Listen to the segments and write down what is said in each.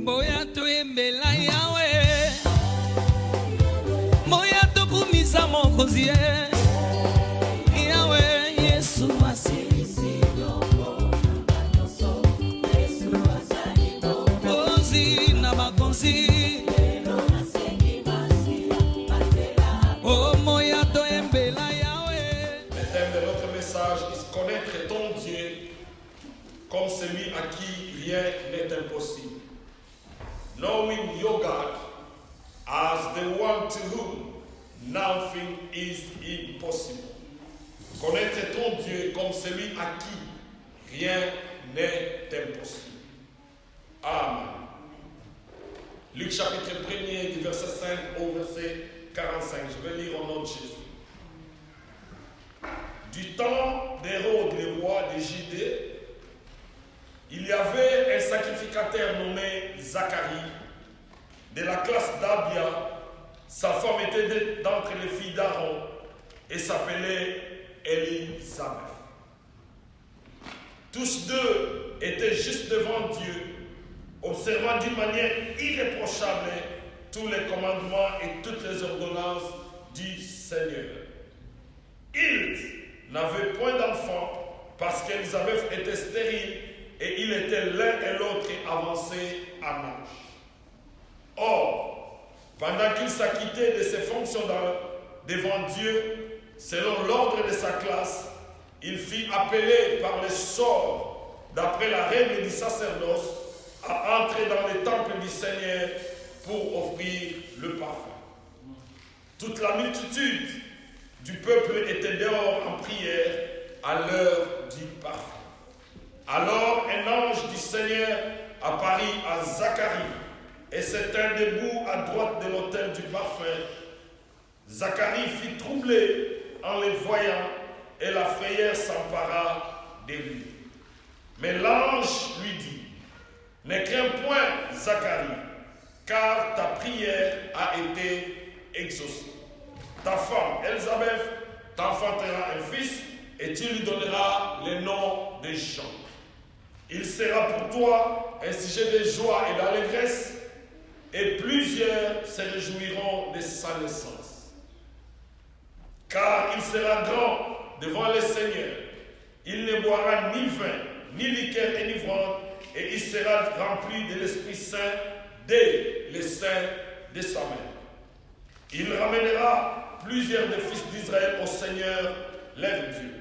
Moya to embela yawe Moya to kumisa mokozie Yawe Yesu asisi Ozi na makonzi Oh moya to embela yawe. Le thème de notre message est connaître ton Dieu comme celui à qui rien n'est impossible. Knowing your God as the one to whom nothing is impossible. Connaître ton Dieu comme celui à qui rien n'est impossible. Amen. Luc chapitre 1er du verset 5 au verset 45. Je vais lire au nom de Jésus. Du temps d'Hérode, le roi de Judée, il y avait un sacrificateur nommé Zacharie, de la classe d'Abia. Sa femme était d'entre les filles d'Aaron et s'appelait Élisabeth. Tous deux étaient juste devant Dieu, observant d'une manière irréprochable tous les commandements et toutes les ordonnances du Seigneur. Ils n'avaient point d'enfant parce qu'Élisabeth était stérile et ils étaient l'un et l'autre avancés en âge. Or, pendant qu'il s'acquittait de ses fonctions devant Dieu, selon l'ordre de sa classe, il fut appelé par le sort, d'après la règle du sacerdoce, à entrer dans le temple du Seigneur pour offrir le parfum. Toute la multitude du peuple était dehors en prière à l'heure du parfum. Alors un ange du Seigneur apparut à Zacharie et se tint debout à droite de l'autel du parfum. Zacharie fut troublé en les voyant et la frayeur s'empara de lui. Mais l'ange lui dit: ne crains point, Zacharie, car ta prière a été exaucée. Ta femme, Élisabeth, t'enfantera un fils et tu lui donneras le nom de Jean. Il sera pour toi un sujet de joie et d'allégresse, et plusieurs se réjouiront de sa naissance. Car il sera grand devant le Seigneur. Il ne boira ni vin, ni liqueur enivrante, et il sera rempli de l'Esprit Saint dès le sein de sa mère. Il ramènera plusieurs des fils d'Israël au Seigneur, leur Dieu.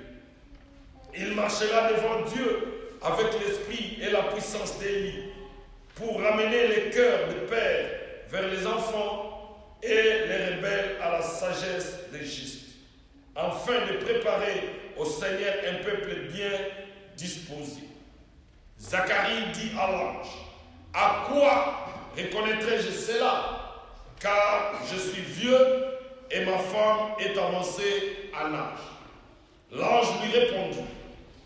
Il marchera devant Dieu avec l'esprit et la puissance d'Élie pour ramener les cœurs des pères vers les enfants et les rebelles à la sagesse de juste, afin de préparer au Seigneur un peuple bien disposé. Zacharie dit à l'ange: à quoi reconnaîtrai-je cela? Car je suis vieux et ma femme est avancée en âge. L'ange lui répondit: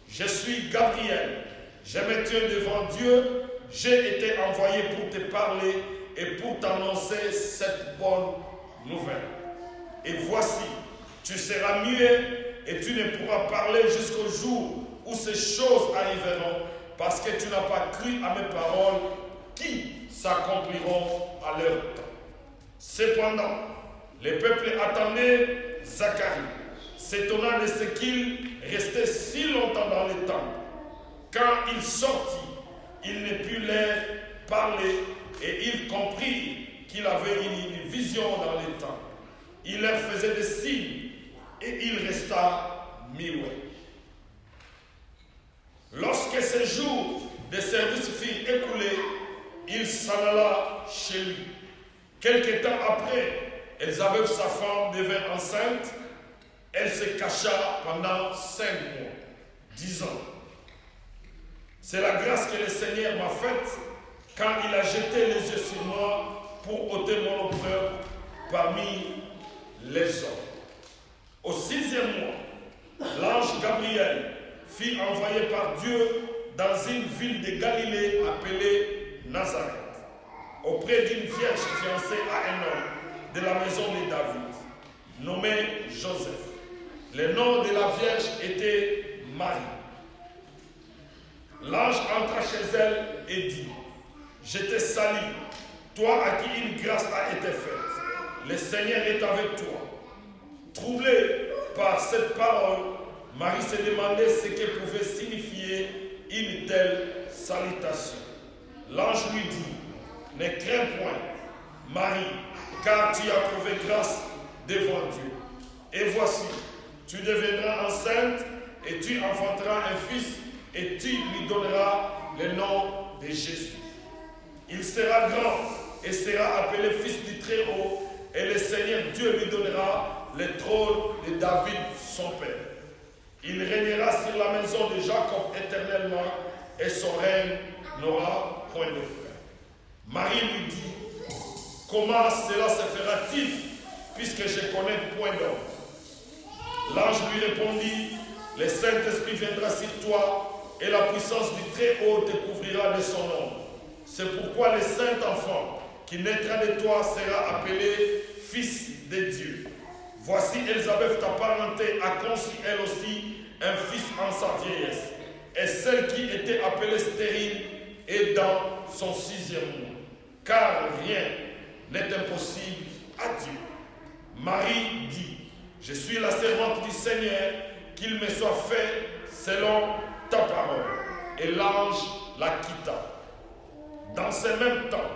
je suis Gabriel, je me tiens devant Dieu, j'ai été envoyé pour te parler et pour t'annoncer cette bonne nouvelle. Et voici, tu seras muet et tu ne pourras parler jusqu'au jour où ces choses arriveront, parce que tu n'as pas cru à mes paroles qui s'accompliront à leur temps. Cependant, le peuple attendait Zacharie, s'étonnant de ce qu'il restait si longtemps dans le temple. Quand il sortit, il ne put leur parler et ils comprirent qu'il avait une vision dans le temple. Il leur faisait des signes et il resta muet. Lorsque ce jour de service fut écoulé, il s'en alla chez lui. Quelque temps après, Élisabeth, sa femme, devint enceinte. Elle se cacha pendant 5 mois, disant: c'est la grâce que le Seigneur m'a faite quand il a jeté les yeux sur moi pour ôter mon oppreur parmi les hommes. Au 6e mois, l'ange Gabriel fut envoyé par Dieu dans une ville de Galilée appelée Nazareth, auprès d'une vierge fiancée à un homme de la maison de David, nommé Joseph. Le nom de la vierge était Marie. L'ange entra chez elle et dit: je t'ai sali, toi à qui une grâce a été faite. Le Seigneur est avec toi. Troublée par cette parole, Marie se demandait ce que pouvait signifier une telle salutation. L'ange lui dit, ne crains point, Marie, car tu as trouvé grâce devant Dieu. Et voici, tu deviendras enceinte et tu enfanteras un fils et tu lui donneras le nom de Jésus. Il sera grand et sera appelé fils du Très-Haut et le Seigneur Dieu lui donnera le trône de David, son père. Il régnera sur la maison de Jacob éternellement et son règne n'aura point de fin. Marie lui dit, comment cela se fera-t-il puisque je connais point d'homme? L'ange lui répondit, le Saint-Esprit viendra sur toi et la puissance du Très-Haut te couvrira de son nom. C'est pourquoi le Saint-Enfant qui naîtra de toi sera appelé Fils de Dieu. Voici Élisabeth, ta parenté, a conçu elle aussi un fils en sa vieillesse. Et celle qui était appelée stérile est dans son 6e mois. Car rien n'est impossible à Dieu. Marie dit, je suis la servante du Seigneur, qu'il me soit fait selon ta parole. Et l'ange la quitta. Dans ce même temps,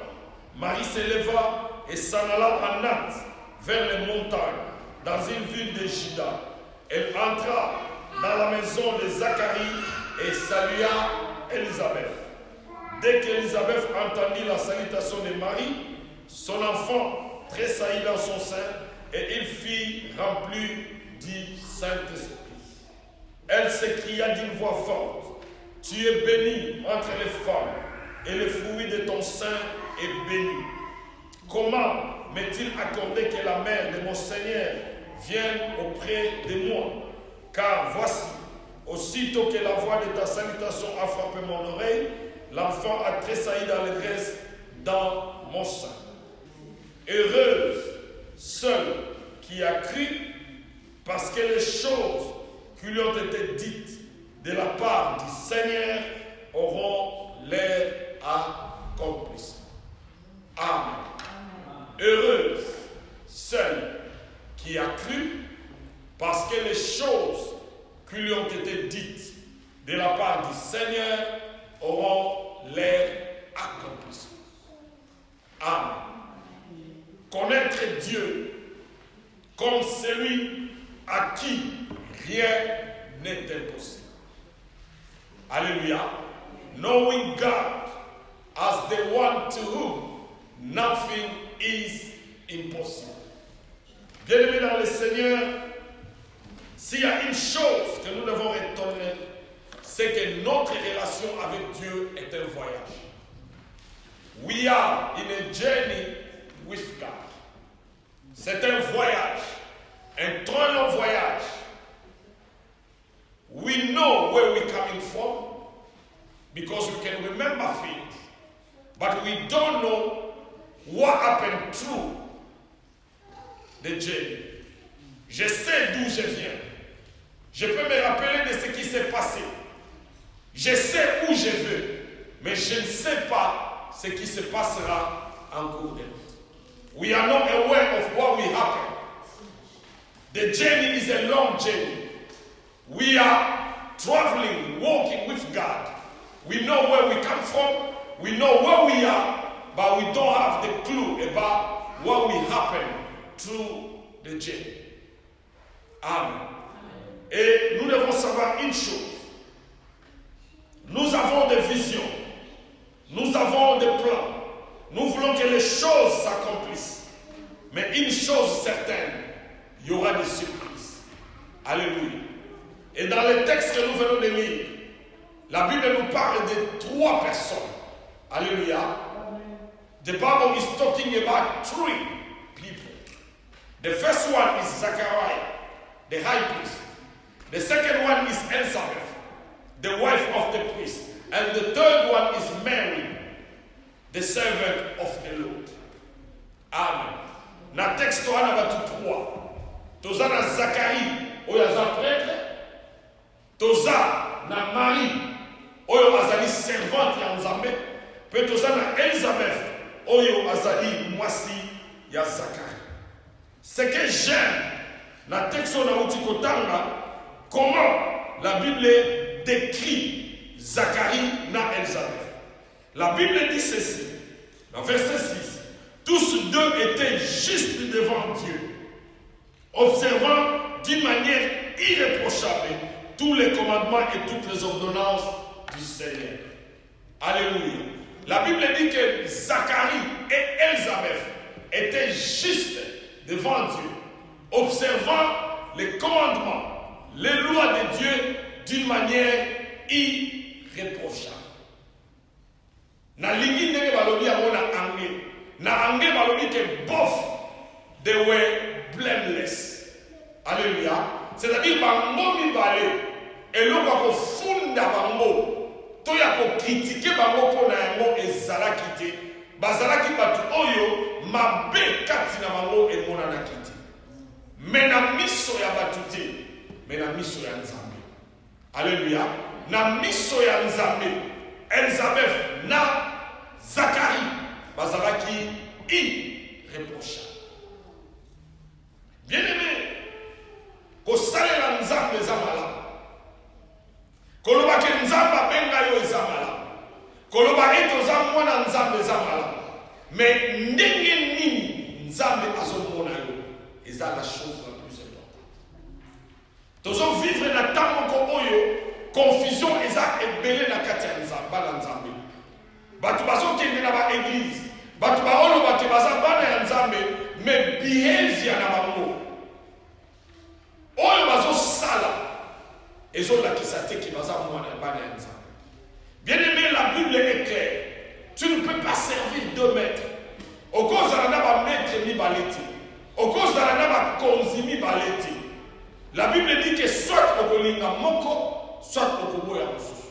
Marie s'éleva et s'en alla en hâte vers les montagnes, dans une ville de Juda. Elle entra dans la maison de Zacharie et salua Élisabeth. Dès qu'Élisabeth entendit la salutation de Marie, son enfant tressaillit dans son sein et il fut rempli du Saint-Esprit. Elle s'écria d'une voix forte, « Tu es bénie entre les femmes, et le fruit de ton sein est béni. Comment m'est-il accordé que la mère de mon Seigneur vienne auprès de moi? Car voici, aussitôt que la voix de ta salutation a frappé mon oreille, l'enfant a tressailli d'allégresse dans mon sein. Heureuse celle qui a cru, parce que les choses qui lui ont été dites de la part du Seigneur auront leur accomplissement. Amen. Heureuse celle qui a cru, parce que les choses qui lui ont été dites de la part du Seigneur auront leur accomplissement. Amen. Connaître Dieu comme celui à qui rien n'est impossible. Alléluia. Knowing God as the one to whom nothing is impossible. Bien-aimés dans le Seigneur, s'il y a une chose que nous devons retenir, c'est que notre relation avec Dieu est un voyage. We are in a journey with God. C'est un voyage, un très long voyage. We know where we're coming from because we can remember things, but we don't know what happened through the journey. Je sais d'où je viens. Je peux me rappeler de ce qui s'est passé. Je sais où je veux, mais je ne sais pas ce qui se passera en cours de route. We are not aware of what will happen. The journey is a long journey. We are traveling, walking with God. We know where we come from, we know where we are, but we don't have the clue about what will happen through the journey. Amen. Et nous devons savoir une chose. Nous avons des visions. Nous avons des plans. Nous voulons que les choses s'accomplissent. Mais une chose certaine, il y aura des surprises. Alléluia. Et dans le texte que nous venons de lire, la Bible nous parle de 3 personnes. Alléluia. The Bible is talking about 3 people. The first one is Zachariah, the high priest. The second one is Elizabeth, the wife of the priest. And the third one is Mary, the servant of the Lord. Amen. Na texte wana batu 3. Toza na Zacharie, oyo aza prêtre. Toza na Marie, oyo azali servante ya Nzambe. Pe toza na Elizabeth oyo azali mwasi ya Zacharie. Ce que j'aime na texte na uti kotanga comment la Bible décrit Zacharie na Elizabeth. La Bible dit ceci, dans verset 6, tous deux étaient justes devant Dieu, observant d'une manière irréprochable tous les commandements et toutes les ordonnances du Seigneur. Alléluia. La Bible dit que Zacharie et Elizabeth étaient justes devant Dieu, observant les commandements, les lois de Dieu d'une manière irréprochable. Na lingi ndenge balobi yango na anglais. Na anglais balobi que both they were blameless. Alléluia. C'est-à-dire bango mibale eloko akofunda bango to ya kokritike bango mpona yango ezalaki te. Bazalaki batu oyo mabe kati na bango emonanaki te. Me na miso ya batu te, me na miso ya Nzambe. Alléluia. Na miso ya Nzambe, Elizabeth na Zacharie bazalaki irréprochable. Bien-aimé, kosalela Nzambe eza malamu. Koloba ke Nzambe abenga yo eza malamu. Koloba ete oza mwana Nzambe eza malamu. Mais ndenge nini Nzambe azomona yo eza la chose la plus importante. Tozo vivre na temps moko oyo confusion eza ebele na kati ya Nzambe na Nzambe. Batu bazokende na ba église, batu baoloba ke baza bana ya Nzambe, mais behavior na bango oyo bazosala ezolakisa te ke baza mwana bana ya Nzambe. Bien-aimé, la Bible est claire. Tu ne peux pas servir deux maîtres. Okozala na ba maître mibale te. Okozala na ba konzi mibale te. La Bible dit que soit okolinga moko, soit okoboya mosusu.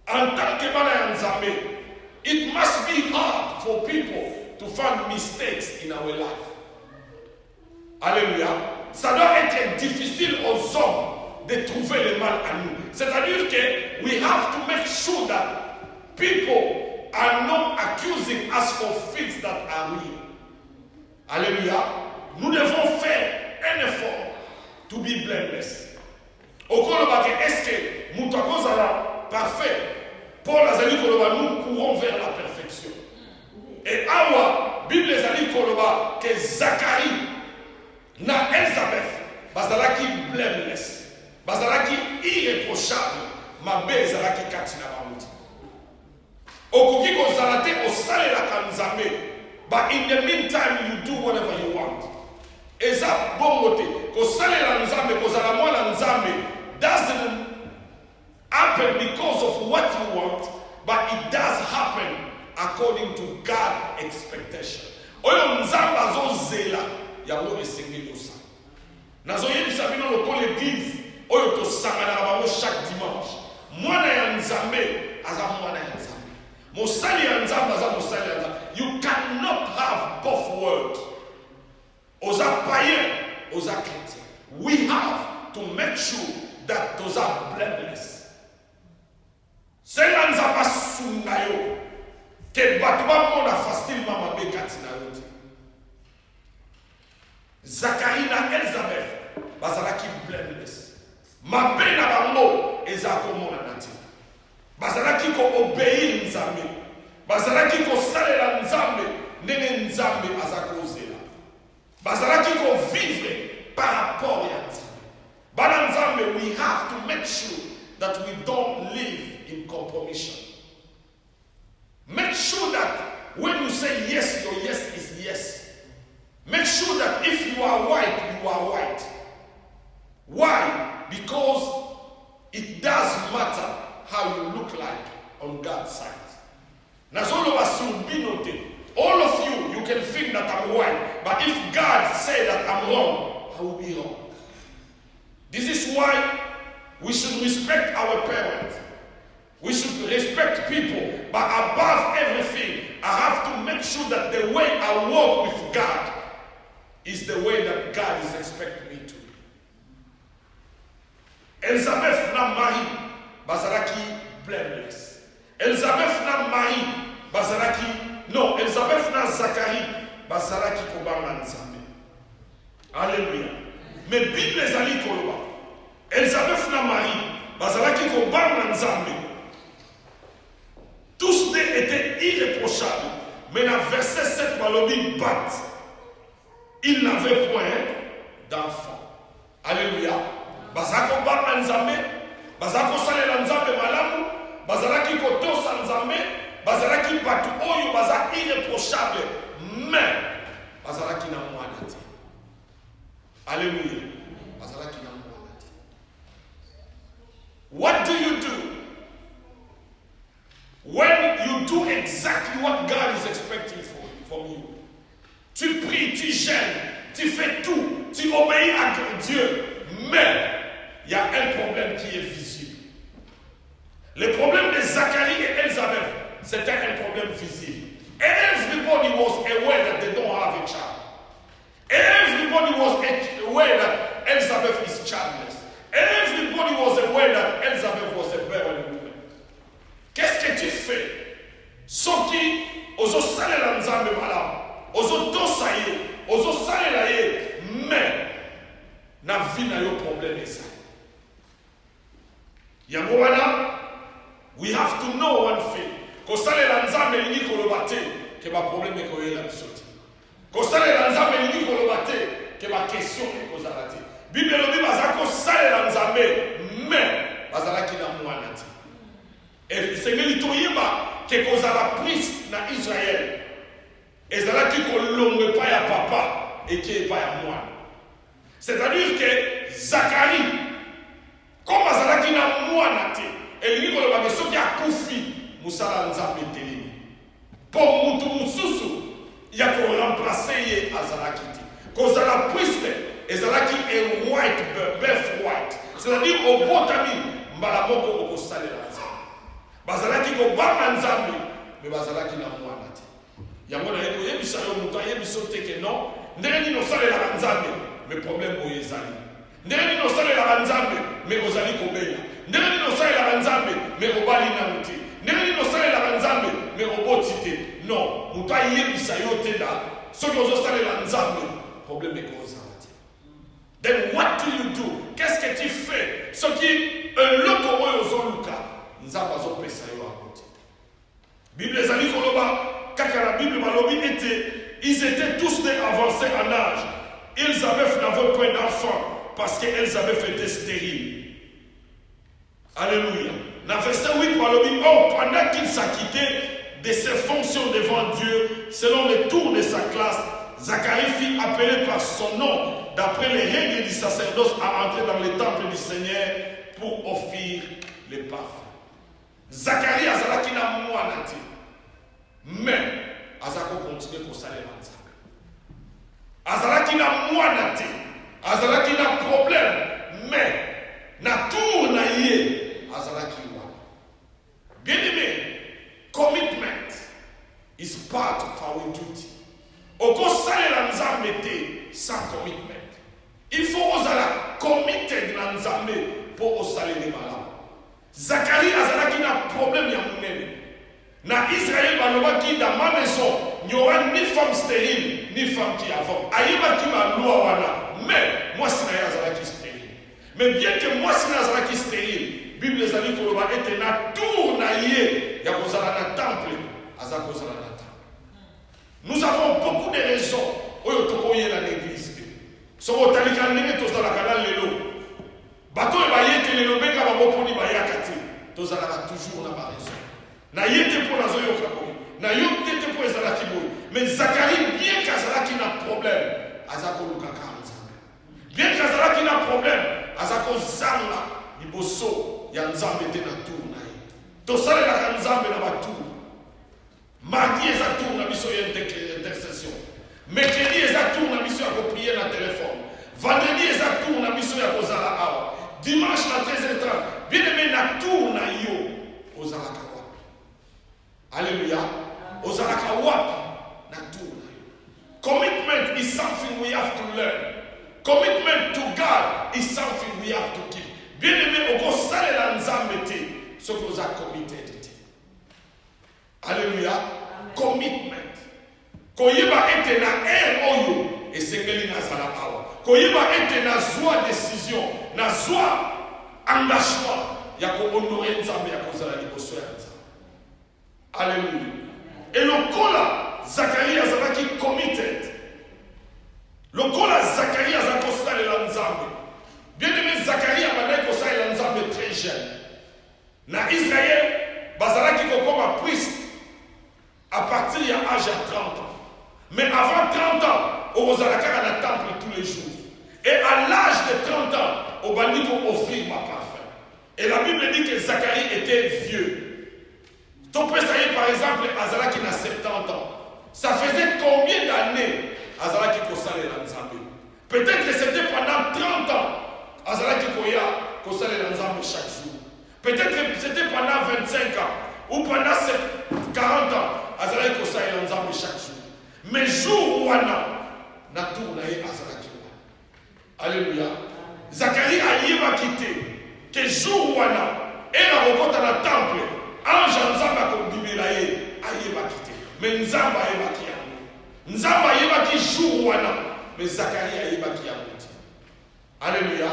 En tant que bana ya Nzambe, it must be hard for people to find mistakes in our life. Alléluia. Ça doit être difficile aux hommes de trouver le mal à nous. C'est-à-dire que we have to make sure that people are not accusing us for things that are real. Alléluia. Nous devons faire un effort to be blameless. Okoloba ke est-ce que mutakozala parfait? Paul azali koloba nous courons vers la perfection. Et awa Bible azali koloba que Zacharie na Elizabeth bazalaki blameless, bazalaki irréprochable, mabe ezalaki kati na bango. Okoki kozala te osalelaka Nzambe, but in the meantime you do whatever you want. Eza bongo te kosalela Nzambe, kozala mwana Nzambe doesn't happen because of what you want, but it does happen according to God's expectation. Oyo Nzambe azozela yango esengeli osala. Nazoyebisa bino lokola l'église oyo tosanganaka bango chaque dimanche. Mwana ya Nzambe aza mwana ya Nzambe. Mosali ya Nzambe aza mosali ya Nzambe. You cannot have both worlds. Oza païen, oza chrétien. We have to make sure that those are blameless. Senga Nzambe asunga yo ke bato bamona facilement mabe kati na yo te. Zacharie na Elizabeth bazalaki blameless. Mabe na bango eza komona na te. Bazalaki ko obéir Nzambe. Bazalaki ko salela Nzambe ndenge Nzambe aza kozela. Bazalaki ko vivre par rapport ya Nzambe. Bana Nzambe, we have to make sure that we don't live in compromission. Make sure that when you say yes, your yes is yes. Make sure that if you are white, you are white. Why? Because it does matter how you look like on God's side. All of you can think that I'm white, but if God said that I'm wrong, I will be wrong. This is why we should respect our parents. We should respect people, but above everything, I have to make sure that the way I walk with God is the way that God is expecting me to be. Elizabeth na Marie bazalaki blameless. Elizabeth na Marie Mais Bible ezali koloba. Elizabeth na Marie, bazalaki kobanga Nzambe. Tous deux étaient irréprochables. Mais dans verset 7, balobi bat. Il n'avait point d'enfant. Alléluia. Bazako banga Nzambe, bazako salela Nzambe malamu, bazalaki kotosa Nzambe, bazalaki batu oyo baza irréprochable. Mais bazalaki na mwana te. Alléluia. Bazalaki na mwana te. What do you do when you do exactly what God is expecting from you? Tu pries, tu gênes, tu fais tout, tu obéis à Dieu, mais il y a un problème qui est visible. Le problème de Zacharie et Elizabeth, c'était un problème visible. Everybody was aware that they don't have a child. Everybody was aware that Elizabeth is childless. Everybody was aware that Elizabeth was a barren woman. Qu'est-ce que tu fais? Soki ozo salela Nzambe malamu, ozo tosaye, ozo salela ye, mais na vie na yo problème eza. Yango wana, we have to know one thing. Kosalela Nzambe lingi koloba te ke ba problème ekoyela biso te. Kosalela Nzambe lingi koloba te ke ba question ekozala te. Bible elobi baza kosalela Nzambe mais bazalaki na mwana te. Et sengeli toyeba ke kozala priest na Israël ezalaki kolongwe pa ya papa eke pa ya mwana. C'est-à-dire que Zacharie, comme azalaki na mwana te, elingi koloba ke soki akufi musala Nzambe telemi. Po mutu mususu ya ko remplacer ye azalaki te. Kozala priest ezalaki a white birth white. C'est-à-dire obotami mbala moko okosalela Nzambe. Bazalaki ko banga Nzambe, mais bazalaki na mwana te. Yango na yeko yebisa yo mutu yebiso te ke non, ndenge ni nosalela Nzambe, mais problème oyo ezali. Ndenge ni nosalela Nzambe, mais ozali kobela. Ndenge ni nosalela Nzambe, mais obali na muti. Ndenge ni nosalela Nzambe, mais oboti te. Non, mutu yebisa yo te da, soki ozosalela Nzambe, problème ekozala te. Then what do you do? Qu'est-ce que tu fais? Soki eloko oyo ozoluka, Nzambe azopesa yo akote. Bible ezali koloba kaka la Bible balobi ils étaient tous des avancés en âge. Elizabeth n'avait point d'enfant parce qu'Elizabeth était stérile. Alléluia. Dans verset 8, balobi pendant qu'il s'acquittait de ses fonctions devant Dieu, selon le tour de sa classe, Zacharie fut appelé par son nom, d'après les règles du sacerdoce, à entrer dans le temple du Seigneur pour offrir les parfums. Zacharie azalaki na mwana te, mais azako continue kosalela Nzambe. Azalaki na mwana te, azalaki na problème, mais na tour na ye azalaki wana. Bien-aimé, commitment is part of our duty. Okosalela Nzambe te sans commitment. Il faut ozala committed na Nzambe pour osalele malamu. Zacharie azalaki na problème ya munene. Na Israël balobaki dans ma maison, il n'y aura ni femme stérile, ni femme qui avorte. Ayebaki ma loi wana, mais moi si na azalaki stérile. Mais bien que moi si na azalaki stérile, Bible ezali koloba ete na tour na ye ya kozala na temple, aza kozala na temple. Nous avons beaucoup de raisons oyo tokoyela l'église. Soko talika ndenge tozalaka na lelo. Bato bayete lelo beka baboponi bayaka te. Tozalaka toujours na ba raison. Na yete pour la zoyoka boy. Na yete pour ezalaki boy. Mais Zacharie bien qu'azalaki na problème, azako lukaka Nzambe. Bien qu'azalaki na problème, azako zanga liboso ya Nzambe te na tour na ye. Tosalela Nzambe na ba tour. Mardi eza tour na biso ya intercession. Mercredi eza tour na biso ya ko prier na téléphone. Vendredi eza tour na biso ya kozala awa. Dimanche na 13h30. Bien aimé na tour na yo ozalaka wapi. Alléluia. Ozalaka wapi na tour na yo. Commitment is something we have to learn. Commitment to God is something we have to keep. Bien aimé okosalela Nzambe te soki oza committed te. Alléluia. Commitment. Koyeba ete na oyo esengeli nazala awa. koyeba ete nazwa décision nazwa engagement ya kohonore nzambe ya kozala liboso ya nzambe. Alléluia. Et lokola Zacharie azalaki committed, lokola Zacharie azalaki kosalela nzambe, bien aimé Zacharie abandaki kosalela nzambe très jeune. Na Israël bazalaki kokoma priest à partir de l'âge de 30 ans. Mais avant 30 ans, on allait à la temple tous les jours. Et à l'âge de 30 ans, on va dire qu'on offrit ma parfum. Et la Bible dit que Zacharie était vieux. Ton père, par exemple, Azala qui a 70 ans. Ça faisait combien d'années Azala qui a l'ensemble? Peut-être que c'était pendant 30 ans. Azala qui a l'ensemble chaque jour. Peut-être que c'était pendant 25 ans. Ou pendant 40 ans. Azala qui a l'ensemble chaque jour. Mais jour où on a tourné Azala qui a. Alléluia. Zacharie a yéba quitté. Que jour où on a. Et la rencontre à la temple. Ange Nzamba kondimela ye ayeba kite. Mais Nzamba ayeba ki yango. Nzamba ayeba ki jour wana. Mais Zacharie ayeba ki yango. Alléluia.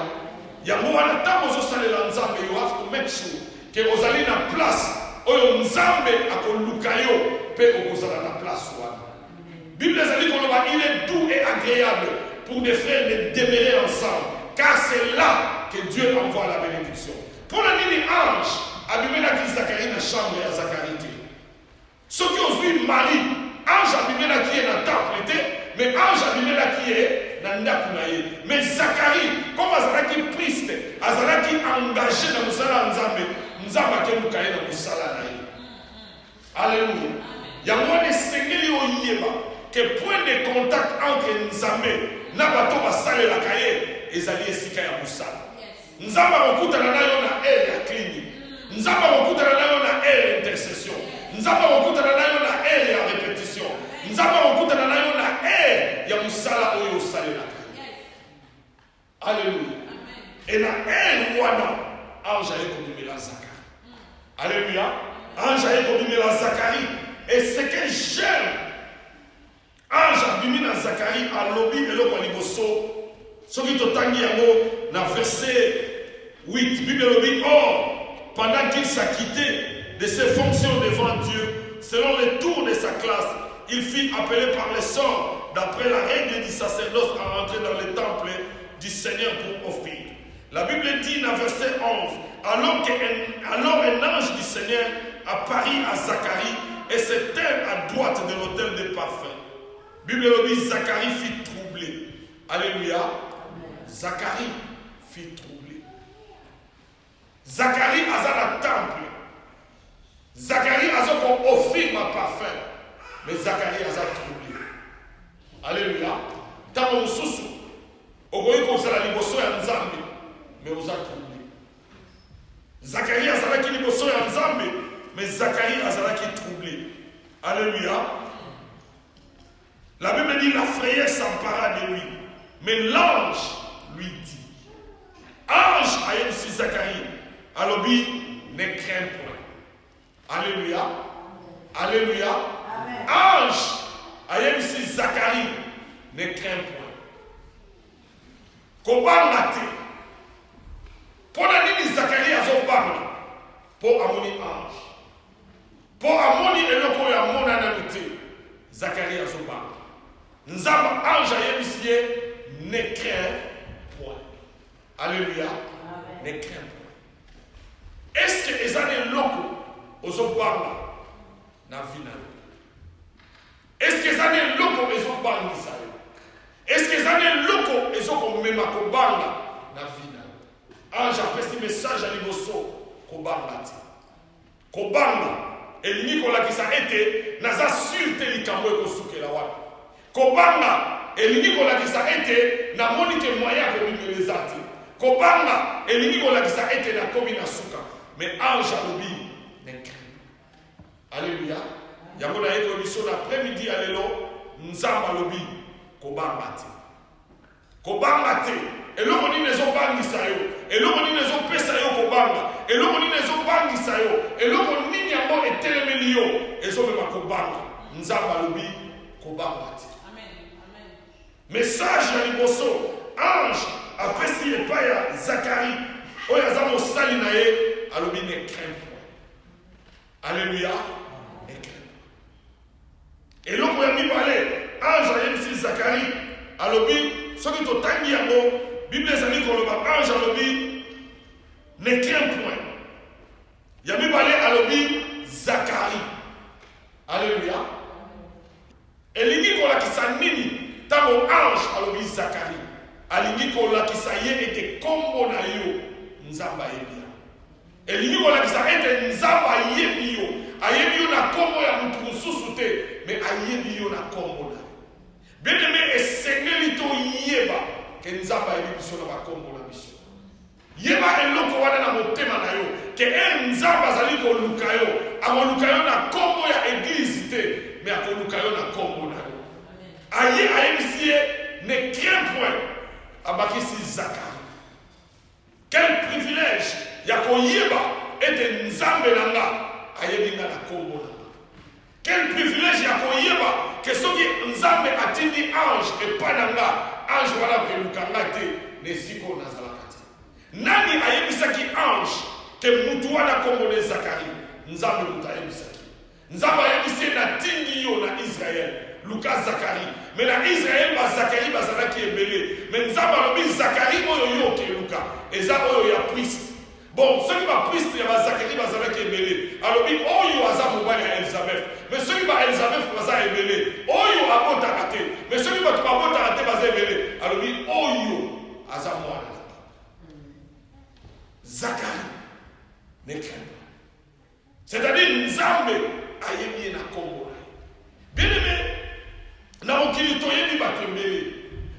Yango wana tango ozosalela Nzambe, you have to make sure que ozali na place oyo Nzambe akoluka yo pe okozala na place wana. Bible ezali koloba il est doux et agréable pour des frères de demeurer ensemble, car c'est là que Dieu envoie la bénédiction. Pour la nini ange abimela ki Zacharie na chambre ya Zacharie te. Soki ozwi mari, ange abimela ki na temple te, mais ange abimela ki na ndaku na ye. Mais Zacharie, comme azalaki priest, azalaki engagé na musala Nzambe, Nzambe akeluka ye na musala na ye. Alléluia. Yango wana esengeli oyeba que point de contact entre Nzambe na bato basalelaka ye ezali esika ya musala. Nzambe akokutana na yo na ere ya clinique. Nzambe akokutana na yo na ere ya intercession. Nzambe akokutana na yo na ere ya répétition. Nzambe akokutana na yo na ere ya musala oyo osalelaka. Alléluia. Et na ere wana ange aye kobimela Zacharie. Alléluia. Ange aye kobimela Zacharie. Et ce que j'aime, ange abimela Zacharie alobi eloko liboso. Soki totangi yango na verset 8, Bible dit, or, pendant qu'il s'acquittait de ses fonctions devant Dieu, selon le tour de sa classe, il fut appelé par les sorts, d'après la règle du sacerdoce, à rentrer dans le temple du Seigneur pour offrir. La Bible dit dans verset 11, alors un ange du Seigneur apparut à Zacharie et se tint à droite de l'autel des parfums. Bible dit, Zacharie fut troublé. Alléluia. Zacharie fut troublé. Zacharie a dans le temple. Zacharie a offert ma parfum. Mais Zacharie a troublé. Alléluia. Dans mon sous-sous, au voyez comme ça la liboso ya Nzambe, mais vous a troublé. Zacharie a qui liboso ya Nzambe, mais Zacharie a troublé. Alléluia. La Bible dit la frayeur s'empara de lui. Mais l'ange lui dit, ange ayem si Zacharie, alobi ne crains point. Alléluia. Alléluia. Amen. Ange ayem si Zacharie, ne crains point. Kobanga te. Pour la nini Zacharie azobanga, pour amoni ange. Pour amoni eloko ya mona na lutte, Zacharie azobanga. Nzamba ange ayem si ne crains point. Alléluia. Amen. Ne crains point. Est-ce que les années locaux aux obama na vina? Est-ce que les années locaux les obama n'isale? Est-ce que les années locaux les obama kobanga na vina? Ange a fait ce message à Liboso kobanga ti. Kobanga et Nicolas qui s'a été n'a sûreté likambo ekosuke la wana. Kobanga elingi kolakisa ete na moni ke moya kobimeleza te. Kobanga elingi kolakisa ete na komi na suka. Mais ange alobi ne crains. Alléluia. Yango na eko biso l'après-midi alelo nzamba alobi kobanga te. Kobanga te. Eloko nini ezobangisa yo. Eloko nini ezopesa yo kobanga. Eloko nini ezobangisa yo. Eloko nini yango etelemeli yo ezobema kobanga. Nzamba alobi kobanga te. Message à Liboso, ange après si et pas ya Zacharie oyo aza mosali na ye alobi ne crains point. Alléluia. Ne crains point. Eloko ya mibale ange ayebisi Zacharie alobi soki totangi yango Bible ezali koloba ange alobi ne crains point. Ya mibale alobi Zacharie. Alléluia. Elingi kolakisa nini tango ange alobi Zacharie alingi kolakisa ye ete kombo na yo nzamba yebi. Elingi kolakisa ete nzamba yebi yo ayebi yo na kombo ya mutu mosusu te me ayebi yo na kombo na. Bien-aimé esengeli to yeba ke nzamba yebi biso na bakombo na biso. Yeba eloko wana na motema na yo ke nzamba azali koluka yo akoluka yo na kombo ya eglise te me akoluka yo na kombo na yo. Aye ayebisi ye ne crains point abakisi Zacharie. Quel privilège ya koyeba ete nzambe na nga ayebi nga na kombo na nga. Quel privilège ya koyeba ke soki nzambe atindi ange epai na nga ange wana koluka nga te nesiko nazalaka te. Nani ayebisaki ange ke mutu wana kombo ne Zacharie? Nzambe mutu ayebisaki. Nzambe ayebisi na tindi yo na Israël Luka Zacharie. Mais na Israël ba Zacharie bazalaki ebele. Mais nzambe alobi Zacharie oyo yo ke Luka eza oyo ya priest. Bon, ceux qui ba priest ya ba Zacharie bazalaki ebele. Alobi oyo aza mobali ya Elizabeth. Mais ceux qui ba Elizabeth baza ebele. Oyo abota te. Mais ceux qui ba abota te baza ebele. Alobi oyo aza mwana. Zacharie ne craint pas. C'est-à-dire nzambe ayebi na kombo. Bien-aimé, na mokili toyebi batembele.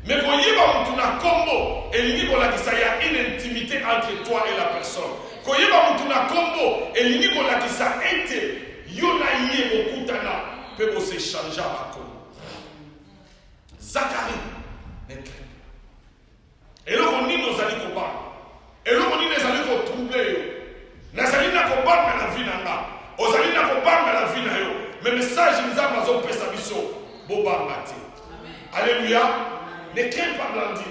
Mais koyeba mutu na kombo elingi kolakisa ya une intimité entre toi et la personne. Koyeba mutu na kombo elingi kolakisa ete yo na ye bokutana pe bo se changer ba kombo. Zacharie ne craint pas. Eloko nini ozali kobanga? Eloko nini ezali kotroubler yo? Nazali na kobanga na vie na nga. Ozali na kobanga na vie na yo. Mais message nzambe azopesa biso bobanga te. Alléluia. Ne crains pas Blandine.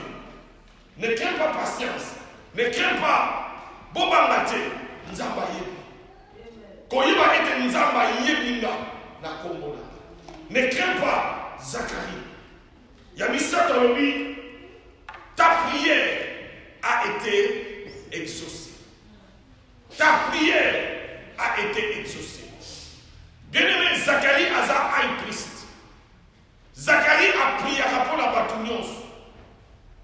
Ne crains pas patience. Ne crains pas bobanga te. Nzamba yebi. Koyiba ete nzamba yebi nga na kombo na. Ne crains pas Zacharie. Yamisa tolobi ta prière a été exaucée. Ta prière a été exaucée. Bien-aimé, Zacharie aza high priest. Zacharie a prié pour la bâtonnance.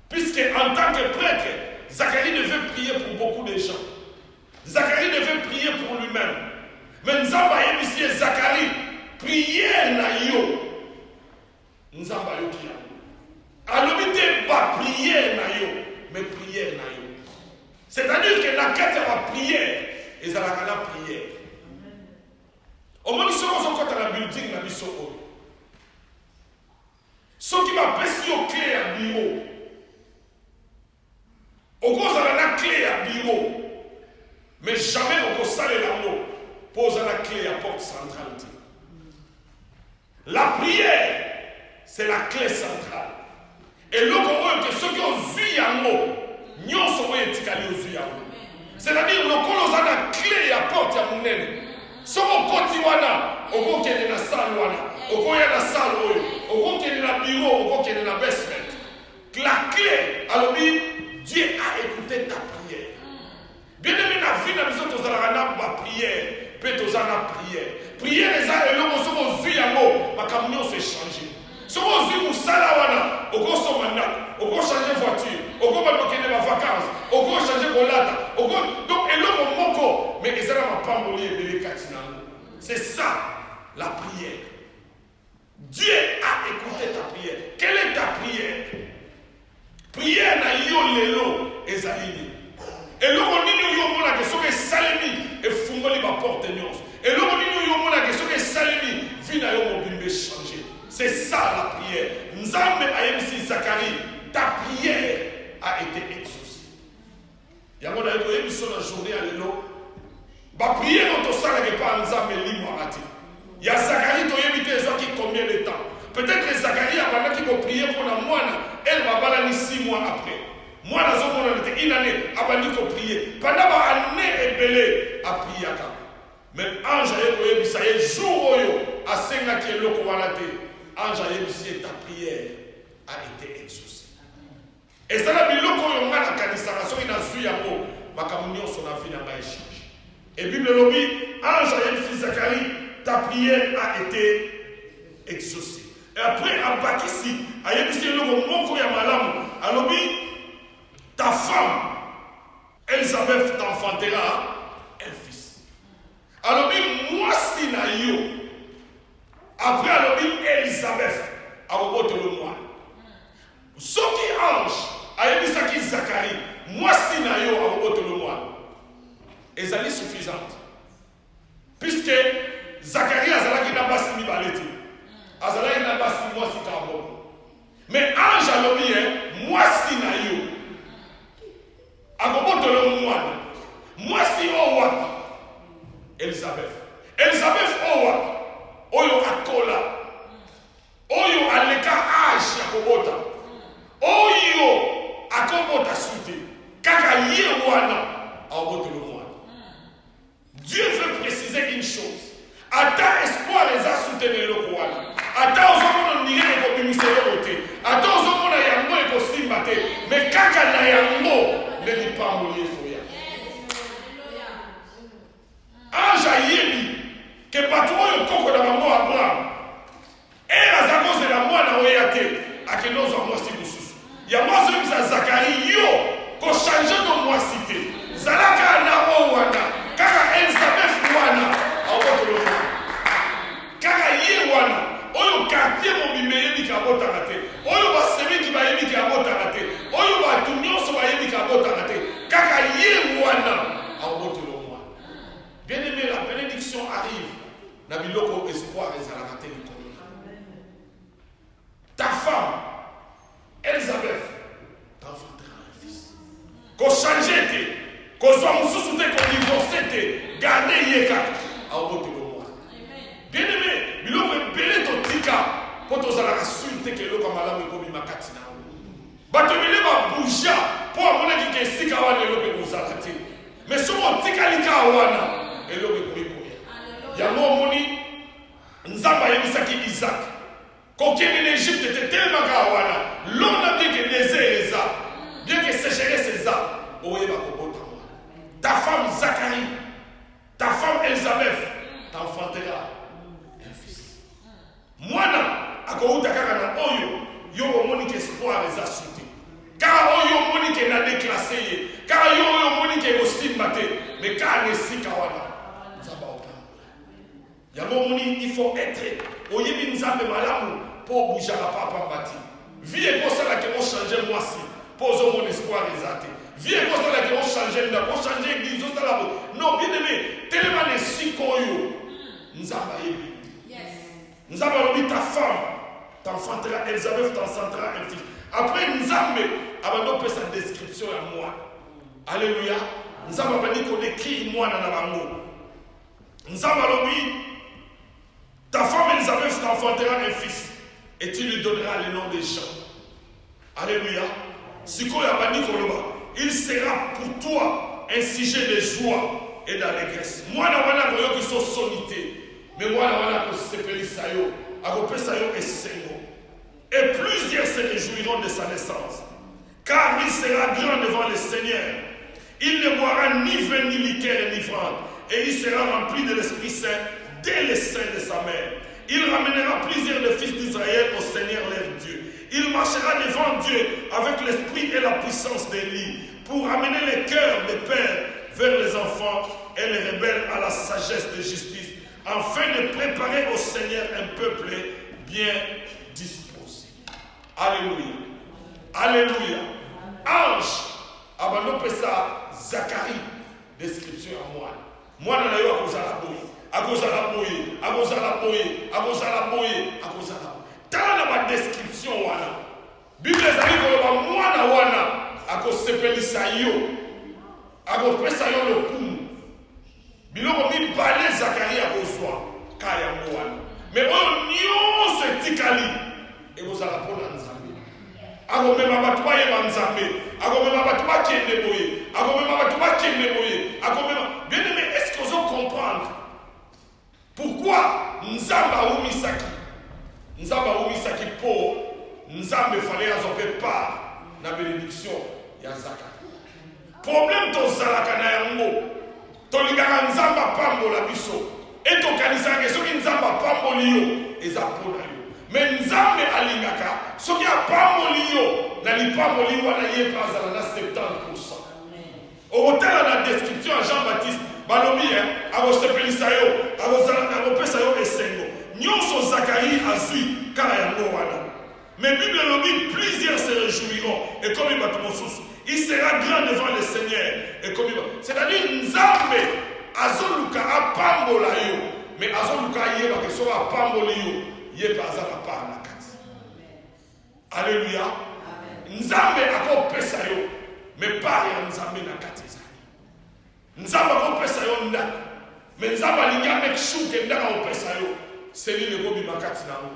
Puisque en tant que prêtre, Zacharie devait prier pour beaucoup de gens. Zacharie devait prier pour lui-même. Mais Nzamba ici Zacharie, prière na yo. Nzamba yo kia. Alobite ba prière na yo, mais prière na yo. C'est-à-dire que la quête de la prière, et ça la prière. Au moins, nous sommes encore dans la building, la mission. Ce qui m'a pris au clé à bureau. Au gros, on a la clé à bureau. Mais jamais on peut saler l'amour. Pose la clé à porte centrale. La prière, c'est la clé centrale. Et l'autre, que ceux qui ont vu l'amour, nous sommes étiquetés aux yeux. C'est-à-dire, le colosse a la clé à porte à mon nez. Somo koti wana, oko kende na salle wana, oko ya na salle oyo, oko kende na bureau, oko kende na basement. La clé, alors Dieu a écouté ta prière. Bien aimé na vie na biso tozala na ba prière, pe tozala prière. Prière eza eloko somo zwi yango, makambo se changer. Somo zwi musala wana, oko somanda, oko changer voiture, oko ba kende ba vacances, oko changer kolata, oko donc eloko moko, mais ezala mapamboli ebele katina. C'est ça la prière. Dieu a écouté ta prière. Quelle est ta prière? Prière na yo lelo ezalini. Et loko nini yo mona ke soke salemi e fungoli ba porte nyonso. Et loko nini yo mona ke soke salemi vina yo mobimbe changer. C'est ça la prière. Nzambe ayebisi Zacharie, ta prière a été exaucée. Yango na yo yebiso na journée à lelo. Ba prière otosala ke pa Nzambe limwa ati. Ya Zacharie to yebite ezaki combien de temps? Peut-être que Zacharie a qui va prier pour la moine, elle va balayer 6 mois après. asengaki eloko wana te, ange ayebisi ta prière a été exaucée. Ezala biloko oyo nga nakanisaka soki nazwi yango makambo nyonso na vie na ngai echange. Et Bible lobi ange ayebisi Zacharie ta prière a été exaucée. Et après abakisi ayebisi eloko moko ya malamu alobi ta femme Elisabeth t'enfantera un fils. Alobi mwasi na yo. Après alobi Elisabeth aboboto le moine. Soki ange ayebisaki Zacharie mwasi na yo aboboto le moine. Ezali suffisante. Puisque Zacharie azalaki na basi mibale te. Azalaki na basi mwasi kaboko. Mais ange alobi mwasi na yo aboboto le moine. Mwasi o wapi? Elisabeth. Elisabeth o wapi? Oyo akola. Oyo aleka âge ya kobota. Oyo akobota sute. Kaka ye wana aboboto le moine. Dieu veut préciser une chose. Ata espoir eza soutenir le wana. Ata ozomona nire ekobimiselo te. Ata ozomona yango ekosimba te. Mais kaka na yango ne dit pas mourir foya. Ange ayebi que bato oyo koko na bango Abraham aza kozela mwana oyo te akende ozwa mwasi mosusu. Yango azoyebisa Zacharie yo kochange no mwasi te. Zalaka na o wana kaka Elisabeth wana awotolo wana kaka ye wana oyo quartier mobimbe yebi kabotaka te. Oyo basemiki bayebi kabotaka te. Oyo bato nyonso bayebi kabotaka te. Kaka ye wana awotolo wana. Bien aimé, la bénédiction arrive. Na biloko espoir ezalaka te likolo. Ta femme Elisabeth t'enfantera un fils. Ko changer te, ko zwa mususu te, ko divorcer te, garder ye kaka awotolo wana. Bien aimé, biloko ebele totika po tozalaka sur te ke eloko malamu ekomi makati na yo. Bato ebele babouja po amonaki ke esika wana eloko ekozala te. Mais soki otikali ka wana eloko ekomi koya. Yango omoni Nzambe ayebisaki Isaac kokende na Egypte te telemaka wana lona bien que désert eza bien que sécheresse eza oyeba kobota wana. Ta femme Zacharie, ta femme Elisabeth t'enfantera un fils. Mwana akouta kaka na oyo yo omoni ke espoir eza sute. Car oyo omoni ke na déclassé ye. Car yo oyo omoni ke kosimba te. Mais car nesika wana Nzambe otambola. Yango omoni il faut être oyebi Nzambe malamu po bujaka papa mbati. Vie ekosala ke changer mwasi po ozomona espoir eza te. Vie ekosala ke changer ndako, changer église osala bo. Non, bien aimé, tellement de sikoyo Nzambe ayebi. Nzambe alobi ta femme t'enfantera, Elisabeth t'enfantera un fils. Après Nzambe abando pe sa description ya moi. Alléluia. Nzambe abandi ko décrit mwana na bango. Nzambe alobi ta femme Elisabeth t'enfantera un fils et tu lui donneras le nom de Jean. Alléluia. Sikoyo abandi koloba, il sera pour toi un sujet de joie et d'allégresse. Mwana wana koyo ki so sonité. Mais mwana wana ko sepelisa yo, akopesa yo esengo. Et plusieurs se réjouiront de sa naissance. Car il sera grand devant le Seigneur. Il ne boira ni vin, ni liqueur, ni frante. Et il sera rempli de l'Esprit Saint dès le sein de sa mère. Il ramènera plusieurs des fils d'Israël au Seigneur leur Dieu. Il marchera devant Dieu avec l'esprit et la puissance d'Élie pour ramener les cœurs des pères vers les enfants et les rebelles à la sagesse de justice, afin de préparer au Seigneur un peuple bien disposé. Alléluia. Alléluia. Ange, abandon pesa Zacharie, description à moi. Moi, je n'ai pas Tala na description wana. Bible ezali koloba mwana wana akosepelisa yo. Akopesa yo lokumu. Biloko mibale Zacharie akozwa kaya mwana. Mais oyo nyonso etikali ekozala mpona Nzambe. Akomema bato bayeba Nzambe. Akomema bato bakende boye. Akomema bato bakende boye. Akomema. Bien aimé, est-ce que vous comprenez pourquoi nzamba umisaki po nzambe fallait azope part na bénédiction ya Zacharie. Problème tozalaka na yango tolingaka nzamba pambola biso etokanisaka soki nzamba pamboli yo eza mpona yo mais nzambe alingaka soki apamboli yo na lipamboli wana ye mpe azala na 70%. Okotala na description ya Jean-Baptiste balobi akosepelisa yo akopesa yo esengo nyonso Zacharie azwi kaka yango wana. Mais Bible lobi plusieurs se réjouiront et comme il il sera grand devant le Seigneur et comme c'est-à-dire nzambe azoluka apambola yo mais azoluka yeba ke so apamboli yo yeba azala pa na kati. Alléluia. Nzambe akopesa yo mais pas ya nzambe na kati zali. Nzambe akopesa yo nda mais nzambe alinga make sure ke ndaka opesa yo seli le gobi makati na yo.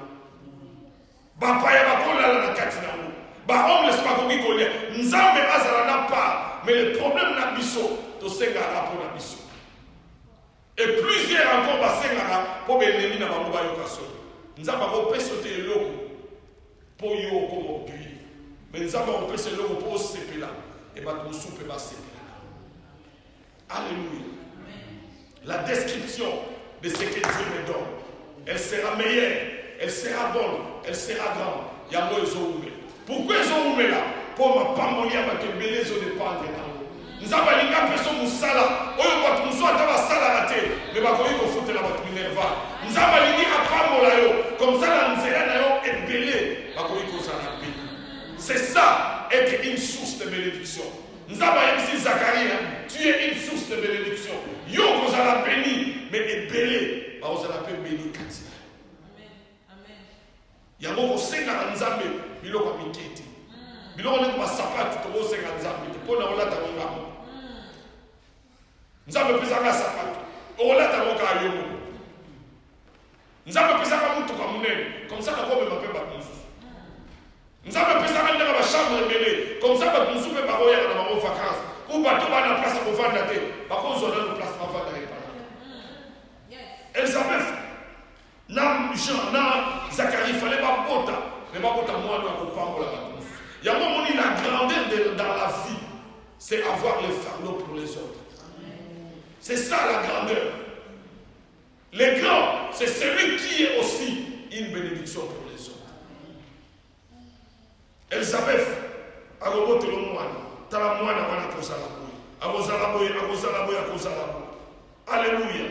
Bapaya bakolala na kati na yo. Ba homeless bakoki kolia nzambe azala na pa mais le problème na biso to senga rapo na biso. Et plusieurs encore basengaka po benemi na bango bayoka so. Nzambe akopesa te eloko po yo komo puis. Mais nzambe akopesa eloko po sepela et bato soupe ba sepela. Alléluia. La description de ce que Dieu me donne, elle sera meilleure, elle sera bonne, elle sera grande. Yango ezoume. Pourquoi ezoume là? Pour ma pamolia ba te belé zo dépendre na. Nzamba linga peso musala, oyo bato muso ataba sala raté, mais ba koyi ko fotela bato minerva. Nzamba lingi apamola yo, comme ça la nzela na yo est belé, ba koyi ko sala bi. C'est ça être une source de bénédiction. Nzamba yebisi Zacharie, tu es une source de bénédiction. Yo ko sala béni, mais est belé, ba ko sala pe béni kati. Amen. Yango ko senga nzambe biloko miketi. Biloko ne ko sapatu to ko senga nzambe to pona olata ngamo. Nzambe pesa ka sapatu. Olata mo ka yo. Nzambe pesa ka mutu ka munene. Comme ça na ko be mapemba kunsu. Nzambe pesa ka ndaka ba chambre belé. Comme ça ba kunsu pe ba roya na ba vacances. Ou ba to ba na place ko vanda te. Ba ko zo na place ma vanda re pa. Elisabeth na Jean na Zacharie fallait pas bota. Mais pas bota moi doit comprendre la bataille. Il y a un moment où la grandeur dans la vie, c'est avoir le fardeau pour les autres. C'est ça la grandeur. Les grands, c'est celui qui est aussi une bénédiction pour les autres. Elisabeth, a roboté le moine. Tala moine a Alléluia.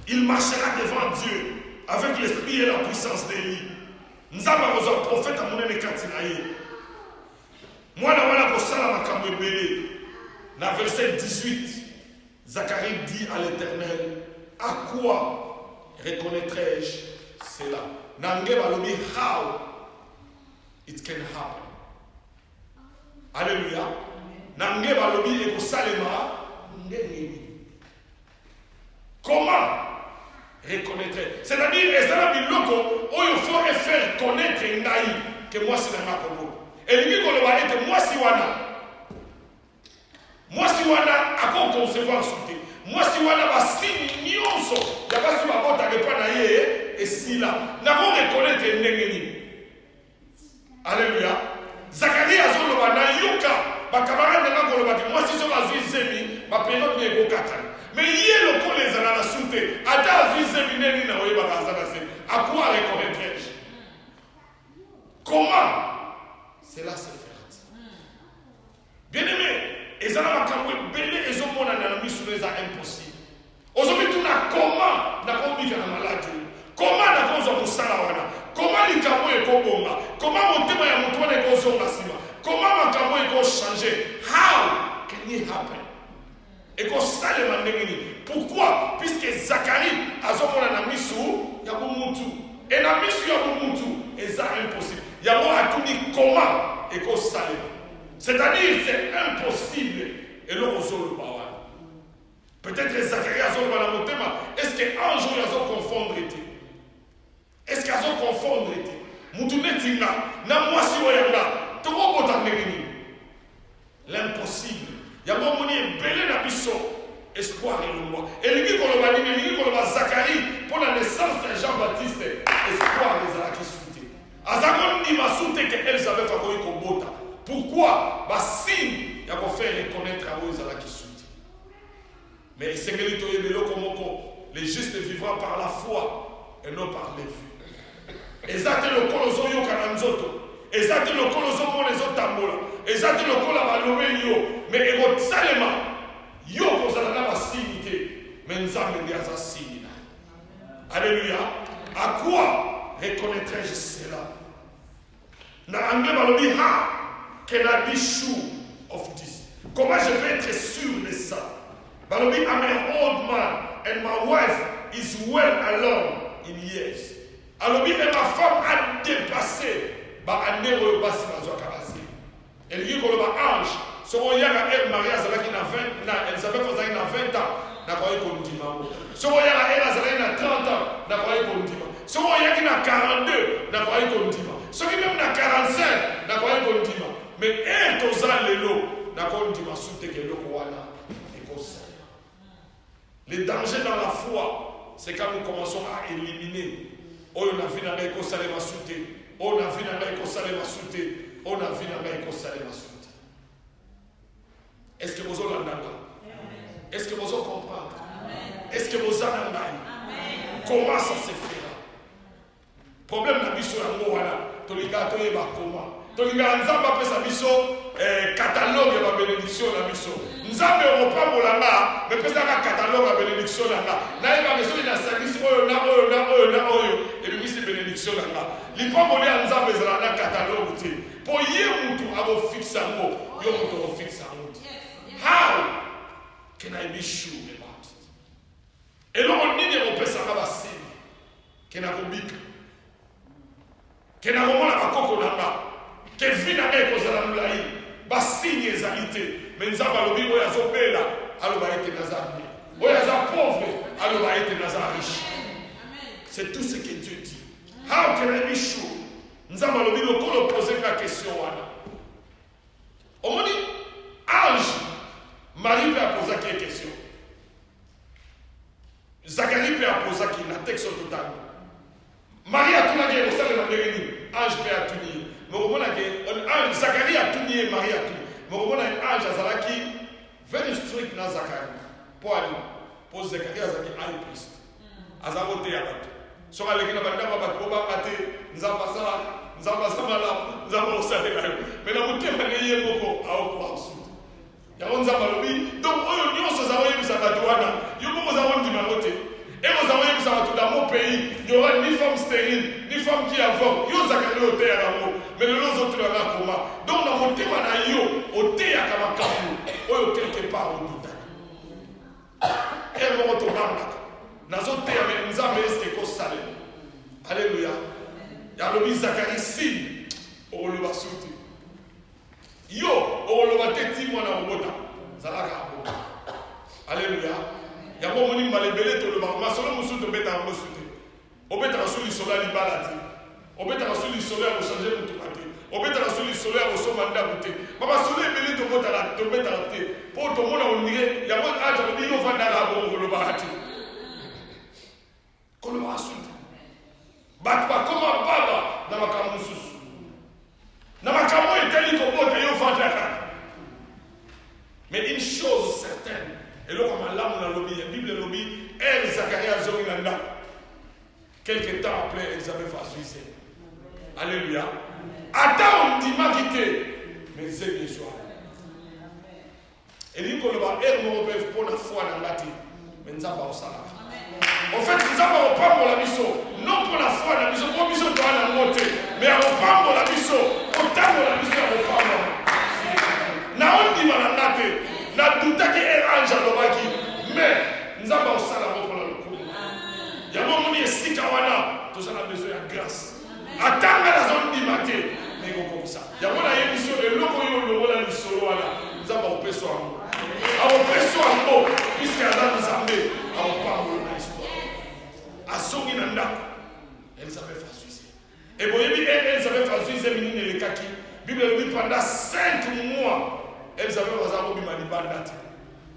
Il marchera devant Dieu avec l'esprit et la puissance d'Élie. Nzamba koza prophète a monene katina ye. Mwana wana kosala makambo ebele. Na verset 18, Zacharie dit à l'Éternel, à quoi reconnaîtrai-je cela? Nange balobi how it can happen. Alléluia. Nange balobi ekosalema ndenge. Comment reconnaître? C'est-à-dire, les arabes locaux, il faut faire connaître Ndaï que moi c'est dans ma Congo. Et lui dit que moi si wana. Moi si wana, à quoi concevoir souté? Moi si wana, va si nyonso. Il n'y a pas si ma botte à pas naïe et si là. N'a pas reconnaître Ndengeni. Alléluia. Zacharie a zolo ba na yuka. Ba camarade na koloba moi si sur la zemi, ma période n'est pas katana. Mais il y a le coup les années à la souté. À ta vie, c'est une année dans le à quoi reconnaître-je? Comment? C'est là c'est fait. Bien aimé, les années à belé et ont mon analyse sur les impossibles. Aujourd'hui, tout n'a comment n'a pas mis la maladie. Comment n'a pas besoin de salawana? Comment les camo est bomba? Comment mon témoin est mon toit est sima? Comment mon camo est changer? How can it happen? Et qu'on sale mandengini. Pourquoi? Puisque Zacharie a zomona na misu ya bumutu. Et na misu ya bumutu, et ça impossible. Ya mo atuni comment et qu'on sale. C'est-à-dire c'est impossible. Et l'on zolo bawa. Peut-être Zacharie a zolo na motema. Est-ce que un jour ils ont confondre été? Est-ce qu'ils ont confondre été? Mutu netinga na mwasi oyanga. Toko bota ndengini. L'impossible. Il y a un moment belé na biso espoir et le moi. Et lui qu'on le Zacharie pour la naissance de Jean-Baptiste, espoir les ala qui souté. Azakon ni ma souté que Elisabeth a koyi kobota. Pourquoi? Bah signe ya ko faire reconnaître à les ala qui souté. Mais sengeli to yebelo komoko, les justes vivront par la foi et non par les vues. Ezate le kolozo yo kananzoto. Ezate le kolozo mo les otambola. Ezate le kola balome yo, mais ego salema. Yo kozala na basinité, mais nzambe ndi aza sini. Alléluia. À quoi reconnaîtrai-je cela? Na anglais balobi ha, can I be sure of this? Comment je peux être sûr de ça? Balobi, I'm an old man and my wife is well along in years. Alobi, et ma femme a dépassé ba anero basi bazwa kabasi. Elle dit qu'on va ange. Si on y a un mariage avec une 20 Elisabeth faisait une 20 ans, n'a pas eu qu'on dit maman. Si on y a une 30 ans, n'a pas eu qu'on dit maman. Si on y a une 42, n'a pas eu qu'on dit maman. Si on y a une 45, n'a pas eu qu'on dit maman. Mais un tozal le lot, n'a pas eu qu'on dit maman. Sous tes gueules, les dangers dans la foi, c'est quand nous commençons à éliminer. Oh, on a vu dans l'école salé ma souté. On a vu dans l'école salé ma souté. On a vu dans l'école salé ma souté. Est-ce que vous avez l'entendre? Est-ce que vous avez comprendre? Est-ce que vous avez l'entendre? Comment ça se fera? Problème na biso ya ngowana, tolika toyeba comment. Tolika nzamba pesa biso catalogue ya bénédiction na biso. Nzambe opambola nga, mais pesa ka catalogue ya bénédiction na nga. Na yeba biso ina service oyo na oyo et puis c'est bénédiction na nga. Lipamboli ya nzambe ezala na catalogue te. Po ye mutu abo fixa ngo, yo mutu abo fixa ngo. How can I be sure about it? Et l'on dit que peut savoir la signe, que n'a pas bic, que n'a pas la coco nanga, que vit na meko za la mulai, ba signe ezalité, mais nzamba lobi oya zopela, alo ba ete nazabi, oya za pauvre, alo ba ete naza riche. C'est tout ce que Dieu dit. How can I be sure? Nzamba lobi lo kolo poser la question wana. On dit ange Marie peut poser quelle question? Zacharie peut poser qui la texte total. Marie a tout nié, au sein de la dérénie. Ange peut a tout nié. Mais au moment où Zacharie a tout nié, Marie a tout nié. Mais au moment où ange a Zalaki, very strict na Zacharie. Pour aller, pour Zacharie a Zalaki high priest. A Zarote a battu. Sur la légende, on va battre, on va battre, nous avons passé là, nous avons passé là, nous avons passé là. Mais la montée va gagner beaucoup à au ensuite. Donc, on nyonso za oyebi sa batwana yo mo za wondi mamote et mo za oyebi sa tout dans mon pays il y aura ni femme stérile ni femme qui aveugle yo za kali au terre là mais le lozo tout là comment donc na motema na yo au terre kama kapu oyo quelque part au douta et mo to bamba na zo terre mais nzambe est ko sale alléluia ya lo bi Zacharie si o lo basuti yo oloba teti mwana obota zalaka abo alléluia yango moni malebele to loba masolo musu to beta musute obeta rasuli sola libalati obeta rasuli sola ko changer mutu pate obeta rasuli sola ko so manda bute baba sola ebele to bota la to beta la te po to mona onire yango aja ko yo vanda la bo loba hati ko loba asunta bat pa koma baba na makamususu na makamo eteli ko bota yo vanda. Mais une chose certaine, et là comme là on a lobby, la Bible lobby, elle Zacharie a zorinanda. Quelque temps après Elisabeth a suicide. Alléluia. Attends on dit ma quitté, mais c'est bien soir. Et lui qu'on va ermo pour la foi dans la vie, mais nous avons ça. En fait, nous avons pas pour la mission, non pour la foi dans la mission, pour la mission dans la montée, mais on pas pour la mission, on t'a pour la mission, on pas na on dit malangate na douta ki ange alobaki mais nous avons ça là pour le coup ya mo ni sika wana tous on a besoin de grâce atanga la zone di maté mais comme ça ya mo na émission de loko yo lo wala ni solo wana nous avons peso ambo abo peso ambo puisque là nous ambe abo pas na histoire asongi na ndako Elisabeth a suicide et boyebi Elisabeth a suicide minine le kaki Bible dit pendant 5 mois Elisabeth was able to be manipulated.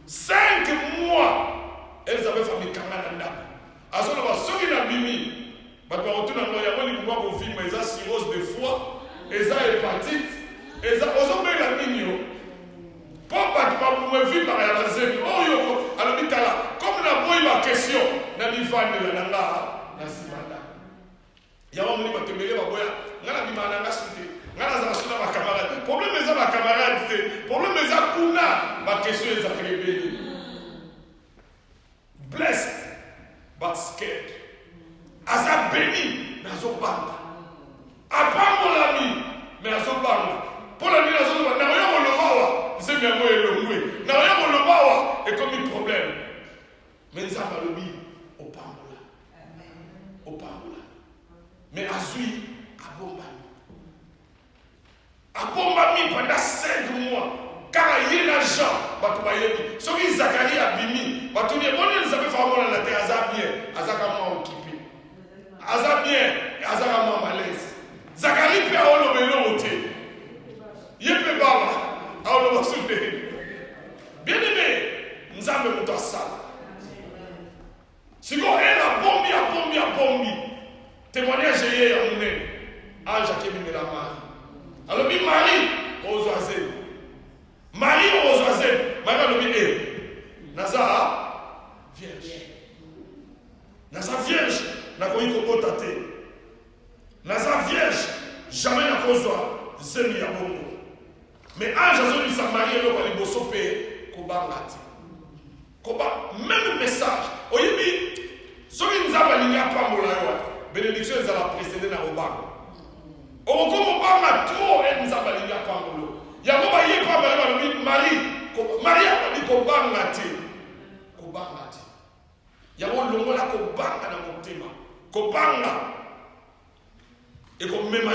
5 mois. Elisabeth a mis Kangananda. Azona va soki na bimi. Ba ba retourna na ya moni kwa ko film eza cirrhose de foie, eza hépatite, eza ozombe la minyo. Papa tu vas me vivre par la zone. Oh yo, alors bitala, comme na boy ma question, na mi vande la nanga na simanda. Ya wa moni ba tembele ba boya, ngala bi mana nga sute. Ngala za suna ba camarade. Problème eza ba camarade c'est. Problème eza kuna ba question eza rebelle. Blessed but scared. Aza béni, mais azo banga. Apambo l'ami, mais azo banga. Pour la vie, azo banga. Na yo lo bawa, c'est bien moi le ngwe. Na yo lo bawa, et comme un problème. Mais ça va le bi au pambola. Au pambola. Mais azui abombami. Abombami pendant 5 mois. Car il y a l'argent, Batoubayebi. Celui Zacharie a bimi. Batoubayebi, on ne savait pas comment la terre a bien. Azakama occupé. Aza bien, Azakama malaise. Zacharie peut avoir le vélo au thé. Il peut pas avoir le vélo. Bien aimé, nous avons tout ça. Si vous avez la bombi. Témoignage j'ai à mon nez. Ange a kémé la Marie. Alors, Marie, aux oiseaux. Marie aux oiseaux. Marie le dit, Naza vierge. Naza vierge. N'a pas eu de botate. Naza vierge. Jamais n'a pas eu zemi à bongo. Mais ange a dit sa Marie le va les bosopé koba ngati. Koba même message. Oyebi. Soki nzaba linya pambola yo. Bénédiction est à la précédée na Obama. Au comme Obama trop et nzaba linya pambolo. Yango ba ye pa ba le Marie. Maria a dit koba ngati. Koba ngati. Yango longola kobanga na motema. Kobanga. Et comme même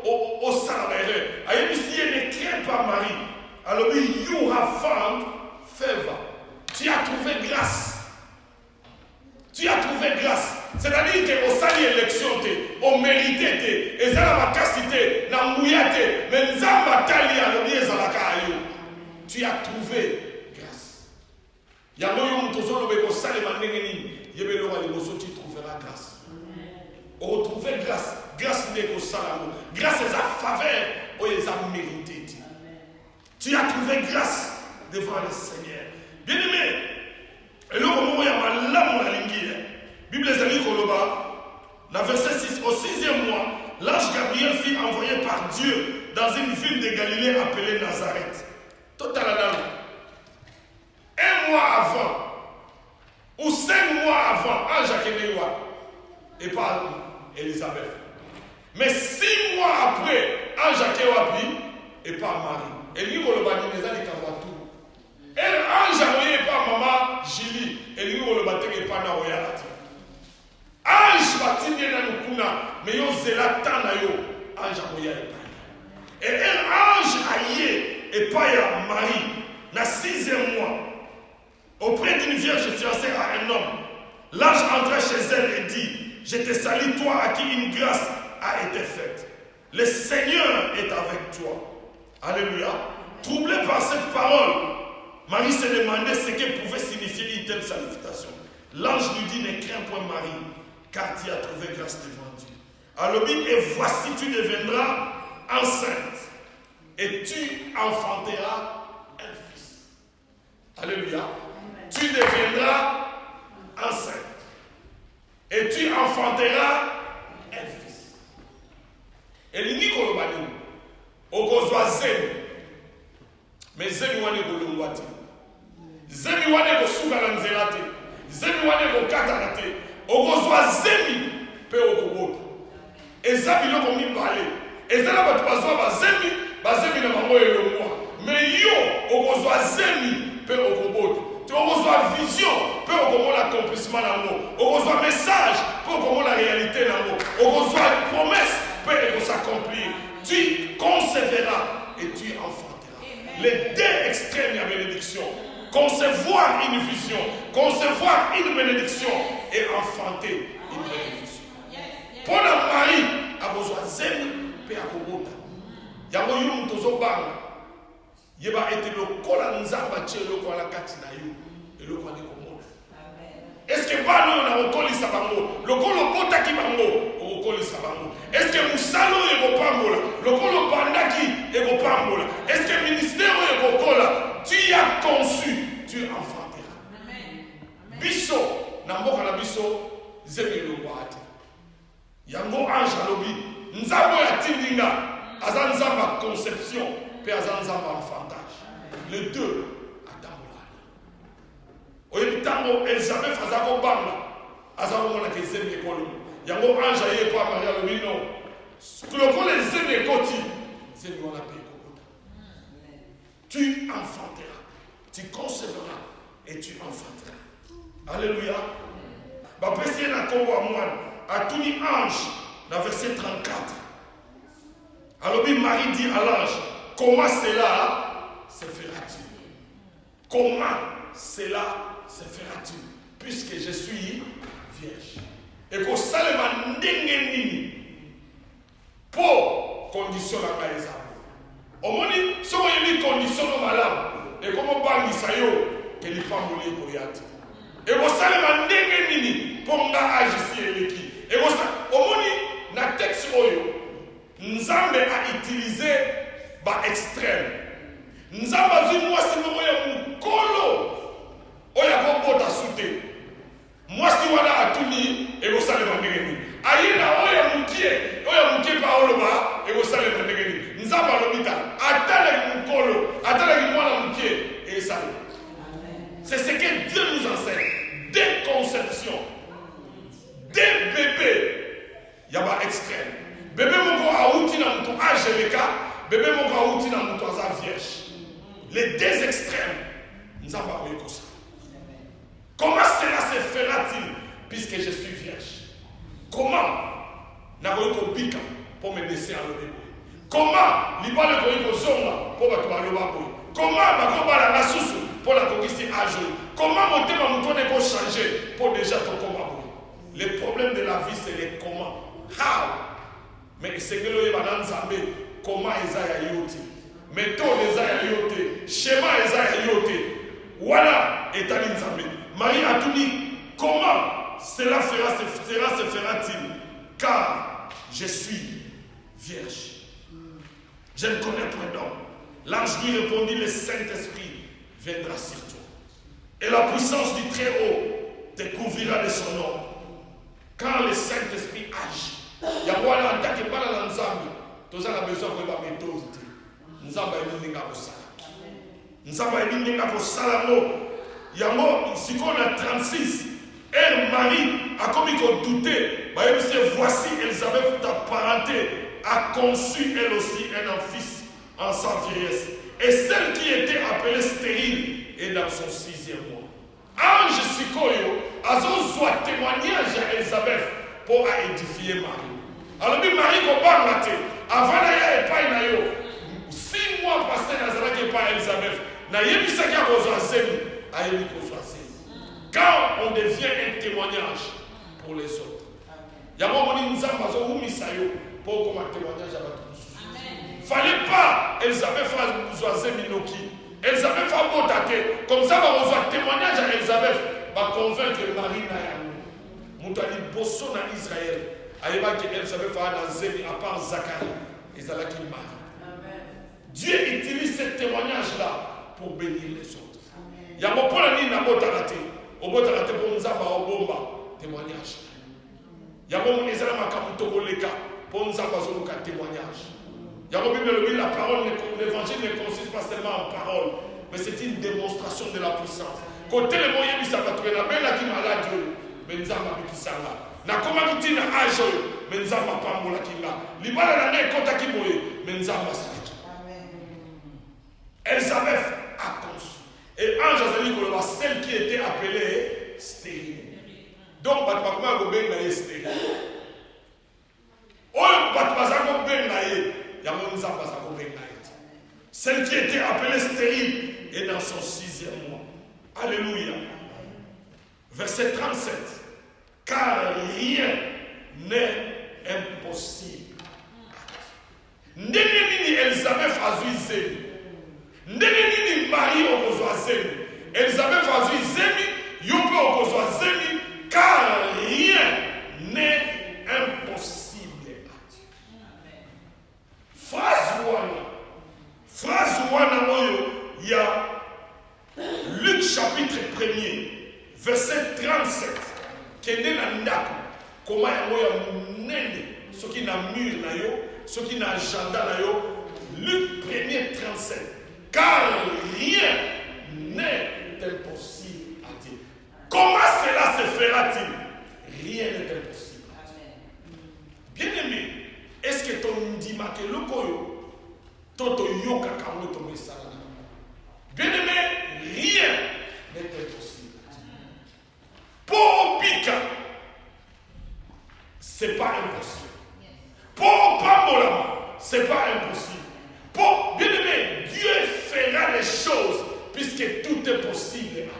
au salaire. Ayebi si ne crains pas Marie. Alors you have found favor. Tu as trouvé grâce. Tu as trouvé grâce. C'est-à-dire que au sali élection au mérité et ça la capacité na mouyate mais nzamba tali a le bien zalaka ayo. Tu as trouvé grâce. Yango yo mtozo lo be ko sali mandenge ni yebe lo wali boso tu trouveras grâce. On retrouver grâce. Grâce n'est qu'au salamo. Grâce est à faveur ou est à mérité. Tu as trouvé grâce devant le Seigneur. Bien aimé. Et là, au moment où il y a ma lame, la ligne, Bible des amis Koloba, la verset 6, au 6e mois, l'ange Gabriel fut envoyé par Dieu dans une ville de Galilée appelée Nazareth. Totalement. 1 mois avant, ou 5 mois avant, ange Akenewa, et pas Elisabeth. Mais 6 mois après, ange Akewapi, et pas Marie. Et lui, Koloba, il les a dit tout. Elle ange envoyé par maman Julie et lui on le battait pas na royalty. Ange batindi na nukuna mais yo zelata na yo ange envoyé pas. Et elle ange aillé et pas ya Marie na 6e mois auprès d'une vierge fiancée à un homme. L'ange entra chez elle et dit: je te salue toi à qui une grâce a été faite. Le Seigneur est avec toi. Alléluia. Troublé par cette parole, Marie se demandait ce que pouvait signifier une telle salutation. L'ange lui dit: ne crains point Marie, car tu as trouvé grâce devant Dieu. Alors et voici tu deviendras enceinte et tu enfanteras un fils. Alléluia. Tu deviendras enceinte et tu enfanteras un fils. Et l'ini kolobani okozwa zemi, mais zemi wane kolongwati. Zemi wane kosuka na nzela te. Zemi wane kokata te. Okozwa zemi pe okobota. Eza biloko mibale. Eza na bato bazwa bazemi na bango elongwa. Mais yo okozwa zemi pe okobota. Tu okozwa vision pe okomona accomplissement nango. Okozwa message pe okomona réalité nango. Okozwa promesse pe s'accomplir. Tu concevras et tu enfanteras. Les deux extrêmes de la bénédiction. Concevoir une vision, concevoir une bénédiction et enfanter une bénédiction. Pour la Marie, a besoin de zèle et à kobota. Yango yum tozo bang. Yeba été le kola nzamba tche le kola katina yo et le kola komona. Est-ce que bano na okoli sabango le kolo bota ki bango okoli sabango. Est-ce que musalo e pambola le kolo bandaki e pambola. Est-ce que ministère e kola tu as conçu tu enfanteras. Amen. Biso na mboka na biso zemi lo boate. Yango ange alobi nzambo ya tindinga aza nzamba conception pe aza nzamba enfantage. Les deux atambolana. Oyebi tango Elisabeth azako banga azako mona ke zemi ekolo. Yango ange aye kwa Maria alobi non. Kuloko les zemi ekoti zemi wana pe ekokota. Tu enfanteras. Tu concevras et tu enfanteras. Alléluia. Ba préciser na Congo à moi à tout ange dans verset 34. Alors Marie dit à l'ange, comment cela se fera-t-il? Comment cela se fera-t-il? Puisque je suis vierge. Et que Salman n'engenini pour condition la maison. Au moins, si on a mis condition de malade, et comment on ça yo, que les femmes voulaient koyate. Et que Salman n'engenini pour agir ici et qui. Et au moins, dans le texte, Nzambe a utilisé par extrême. Nzambe a dit moi si vous voyez mon colo, oya bota souté. Moi si wala atuni et vous savez ma ndengeni. Ayina oya mukie paoloba et vous savez ma ndengeni. Nzambe a lobita atala mon colo, atala moi mukie et ça. C'est ce que Dieu nous enseigne. Dès conception, dès bébé, il y a pas extrême. Bébé moko aouti na mutu Angélica, bébé moko aouti na mutu aza vierge. Les deux extrêmes. Nous avons parlé comme ça. Comment cela se fera-t-il puisque je suis vierge? Comment n'avons pas bika pour me laisser à l'eau? Comment l'ibale ko zonga pour battre le babo? Comment bakoba la susu pour la conquérir à jour? Comment mon thème mon ne peut changer pour déjà ton combat? Le problème de la vie c'est les comment. How? Mais c'est que le Yébanan Zambé, comment Esaïa yote, méthode Esaïa yote, schéma Esaïa yote, voilà, Etalin Zambé. Marie a tout dit, comment cela se fera-t-il? Car je suis vierge. Je ne connais point d'homme. L'ange lui répondit, le Saint-Esprit viendra sur toi. Et la puissance du Très-Haut te couvrira de son nom. Quand le Saint-Esprit agit, il y a quoi là en tant que pas dans l'ensemble. Tous a besoin de la méthode. Nous avons besoin de ça. Nous avons besoin de ça. Il y a mot, si on a 36, elle, Marie, a commis qu'on doutait. Voici Elisabeth, ta parenté, a conçu elle aussi un fils en sa vieillesse. Et celle qui était appelée stérile est dans son 6e mois. Ange Sikoyo a soit témoignage à Elisabeth pour édifier Marie. Alors, Marie, avant d'aller à Epaï, 6 mois passés dans la pas Elisabeth, quand on devient un témoignage pour les autres, il y a un moment où nous avons pour comme un témoignage à tous. Il ne fallait pas Elisabeth fasse Minoki. Elisabeth fasse Botate. Comme ça, on va témoignage à Elisabeth, va convaincre Marie Nayam. Moutali Bosso dans Israël. Aïba qui Elisabeth fasse Zémi à part Zacharie. Ils qui Marie. Dieu utilise ce témoignage-là pour bénir les autres. Il y a mon point de n'a pas raté. Au bout de la témoignage. Il y a mon Israël pour nous avoir un témoignage. Il y a mon Bible, la parole, l'évangile ne consiste pas seulement en parole, mais c'est une démonstration de la puissance. Côté le moyen de s'abattre, la belle qui malade, mais nous avons qui ça là. Na comment qui tient à âge, mais nous avons pas mon lakinga. Libala la n'est contact qui boye, mais nous avons ça. Elisabeth a conçu. Et ange a dit que celle qui était appelée stérile. Donc, Batma Gobeng est stérile. Celle qui était appelée stérile est dans son 6e mois. Alléluia. Verset 37. Car rien n'est impossible. Ndenge nini Elisabeth a zuizé. Ndenge Elisabeth azwi zemi, yo pe okozwa zemi, car rien n'est impossible à Dieu. Phrase wana oyo, il y a Luc chapitre 1er, verset 37, kende na ndako, koma yango ya munene, soki na mur na yo, soki na agenda na yo, Luc 1er 37, car rien n'est impossible à Dieu. Comment cela se fera-t-il? Rien n'est impossible à Dieu. Bien-aimé, est-ce que ton ndima ke lokoyo, toto yoka kango to mesala? Bien-aimé, rien n'est impossible à Dieu. Pour Pika, c'est pas impossible. Pour Pamolama, c'est pas impossible. Pour bien-aimé, Dieu fera les choses puisque tout est possible. Amen.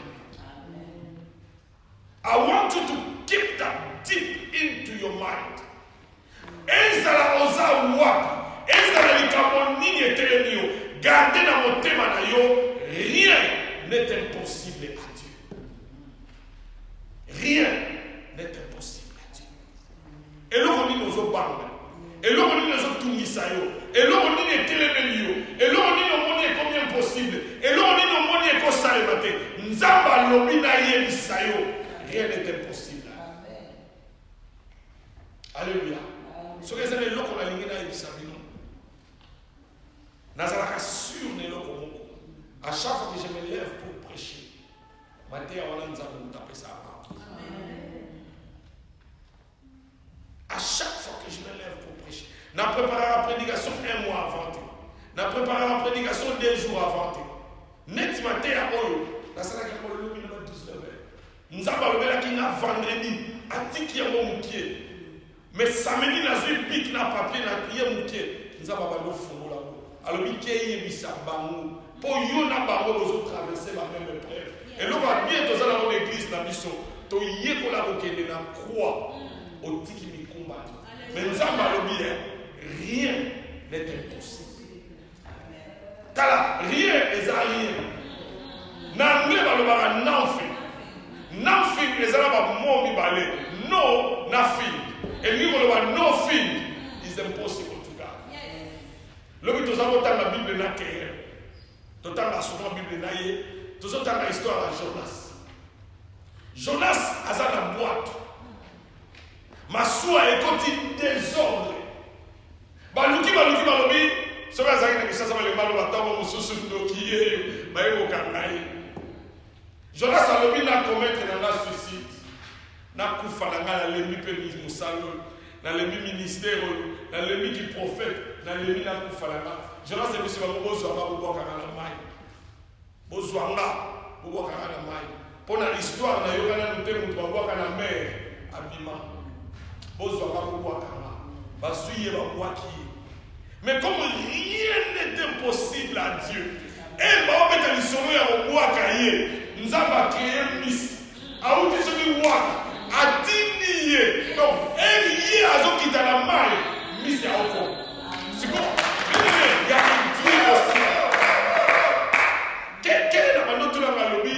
I want you to keep that deep into your mind. Ezala oza wapi, ezala likambo nini etelemio, gardez na motema na yo, rien n'est impossible à Dieu. Rien n'est impossible à Dieu. Eloko nini ozobanga, eloko nini ozotungisa yo, eloko nini etelemeli yo, eloko nini omoni ekomi impossible, eloko nini omoni ekosalema te, nzambe alobi na yebisa yo, rien n'est impossible. Alléluia. Soki ezali eloko nalingi nayebisa bino, nazalaka sûr na eloko moko. À chaque fois que je me lève pour prêcher, à chaque fois que je me lève pour prêcher, n'a préparé la prédication un mois avant, n'a préparé la prédication 2 jours avant. Net matin à Oyo, la salle qui a le 19h. Nous avons le vendredi, à Tiki à mon pied. Mais samedi, nous avons eu pique na papier, na prié mon pied. Nous avons le fond là-haut. Alors, il y a mis bangou. Pour yon na bango nous autres traverser la même épreuve. Et là, on va bien dans la bonne église, la mission. To yé ko la bokende na croix au tiki mi combat. Mais nous avons le bien. Rien n'est impossible. Tala, rien est à rien. N'anglais va le bara n'enfin. N'enfin les arabes m'ont mis balé. No, nothing. Et lui, on le voit nothing is impossible to God. L'homme, nous avons la Bible n'a qu'un. Tout le temps, souvent, la Bible n'a qu'un. Tout le temps, l'histoire de Jonas. Jonas a la boîte. Ma soie est continue désordre. Baluki, balobi. Ce que ça va le mal au bâtiment, mon sous qui est, au Kanaï. Jonas a l'objet de commettre dans la suicide. Na kufalanga na lemi pe musalo, na lemi ministère, na lemi qui prophète, na lemi na kufalanga. Jonas est monsieur babozo aba bobo kana mai. Bozwanga bobo kana mai. Pona histoire na yokana nute mutu bobo kana mer abima. Bozwanga bobo kana. Basuye babwaki. Mais comme rien n'est impossible à Dieu, et bah on met dans l'histoire ya bobo akaye, nzamba créer miss. A où tu sais quoi? A diminué. Donc, elle y est à ce qui est dans la main. Mais c'est encore. C'est bon. Il y a un Dieu aussi. Quel est la mano de la lobby?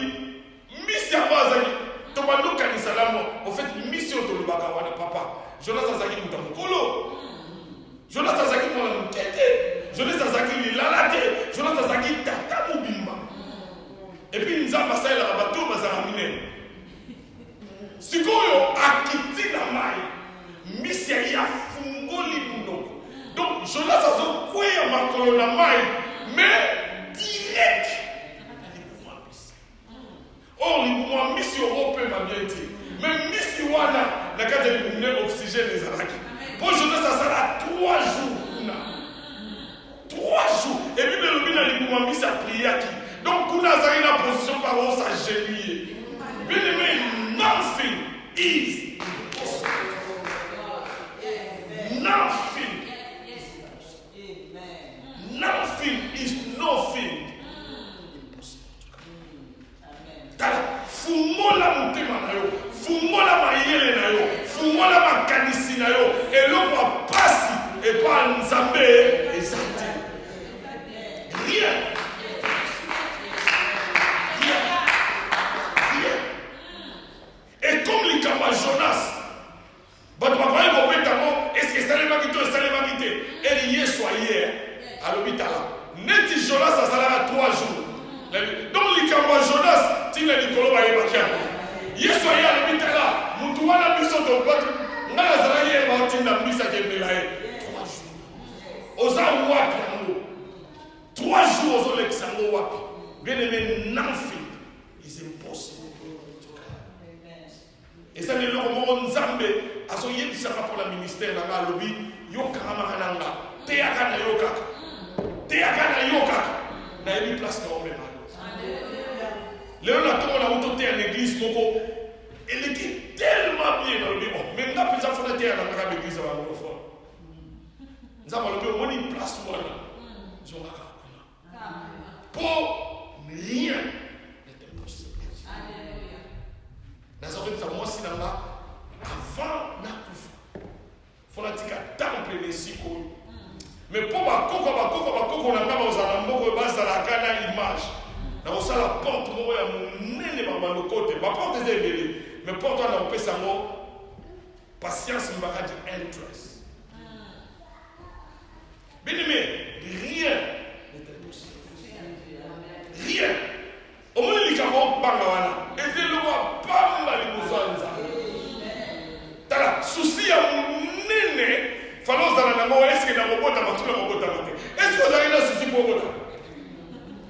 Mission Bazali. Tomando Kanisalamo. En fait, mission de l'Ubakawana, papa. Jonas Azaki Moutamokolo. Jonas Azaki Moutamokete. Jonas Azaki Lilalate. Jonas Azaki Tata Moubimba. Et puis, nous avons passé la bateau, Bazaramine. Sikoyo akiti na mai misia ya fungoli munoko. Donc Jonas azo kweya makolo na mai mais direct. Or libumwa misi européen m'a bien dit. Mais misi wana na kati libumne oxygène les alaki. Pour Jonas ça sera 3 jours. 3 jours. Et puis le lobby na libumwa misi a prié qui. Donc kuna zaina position par où ça gémie. Bien aimé, nothing is impossible. Nothing. Nothing à l'hôpital. Neti Jonas, ça sera 3 jours. Donc, les Kamba Jonas, tu l'as dit, Koloba et Bakia. Yes, soyez à l'hôpital là. Moutouana Bisso de Botte. Nazara y est mort, tu n'as plus à Kembelaye. 3 jours. Osa Wapi. 3 jours aux Alexandre Wapi. Bien aimé, Nanfi. It's impossible. Et ça, les gens Nzambe, à son yébi, ça va pour le ministère, dans le lobby, Yoka Amarananga, Teakana Yoka, Teakana Yoka, n'a eu place dans le même. Léon a tourné la route à l'église, Moko, elle était tellement bien dans le bureau. Même là, plus à fond de terre dans l'église, avant le fond. Nous avons le bureau, on a une place pour là. Pour rien n'était possible. Dans un moi, si dans là, avant la coupe, il faut la dire qu'à temple les sicos. Mais pour ma coco, on a mis aux alambeaux, base à la canne image. Dans ça, la porte, moi, il y a mon côté. Ma porte est élevée. Mais porte, on a un peu ça, patience, il m'a dit interest. Bien aimé, rien n'était possible. Rien. Au moins, il y a un bangawana. Et c'est le roi, pas mal de moussanza. T'as la souci à mon néné. Falloir que est-ce qu'il y a un robot à ma tout le robot à ma tête? Est-ce que vous avez un souci pour robot?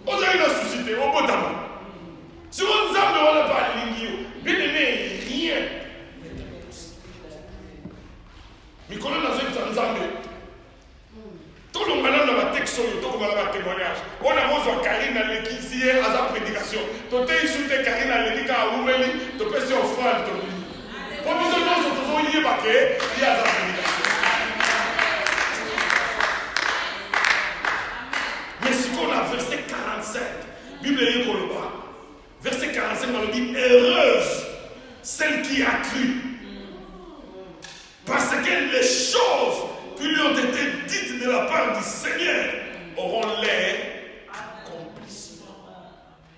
Vous avez un souci pour robot à ma tête? Si on ne sait pas l'ingio, bien aimé, rien n'était possible. Mais quand on a un Nzambe, tout le monde a un texte, tout le monde a un témoignage. On a besoin de Karine à l'équipe, à sa prédication. Tu as insulté Karine à l'équipe, à Oumeli, tu peux se offrir. Pour nous, nous sommes toujours liés à sa prédication. Mais si on a verset 45, Bible est qu'on le voit. Verset 45, on le dit, heureuse celle qui a cru. Parce que les choses qui lui ont été dites de la part du Seigneur auront l'air accomplissement.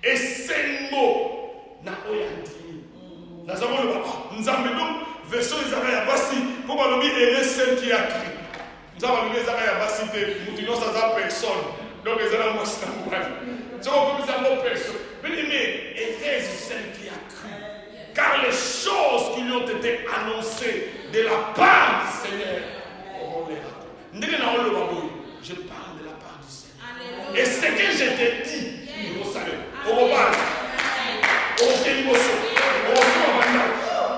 Et ces mots n'a pas dit. Nous avons le nous avons donc version Isaïe Abassi pour nous dire heureuse celle qui a cru. Nous avons le Isaïe Abassi nous disons ça à personne. Donc les gens moi c'est pas c'est comme ça mot personne. Mais heureuse celle qui a cru. Car les choses qui lui ont été annoncées de la part du Seigneur auront l'air accomplissement. Je parle de la part du Seigneur. Et ce que je t'ai dit, vous savez, on va parler.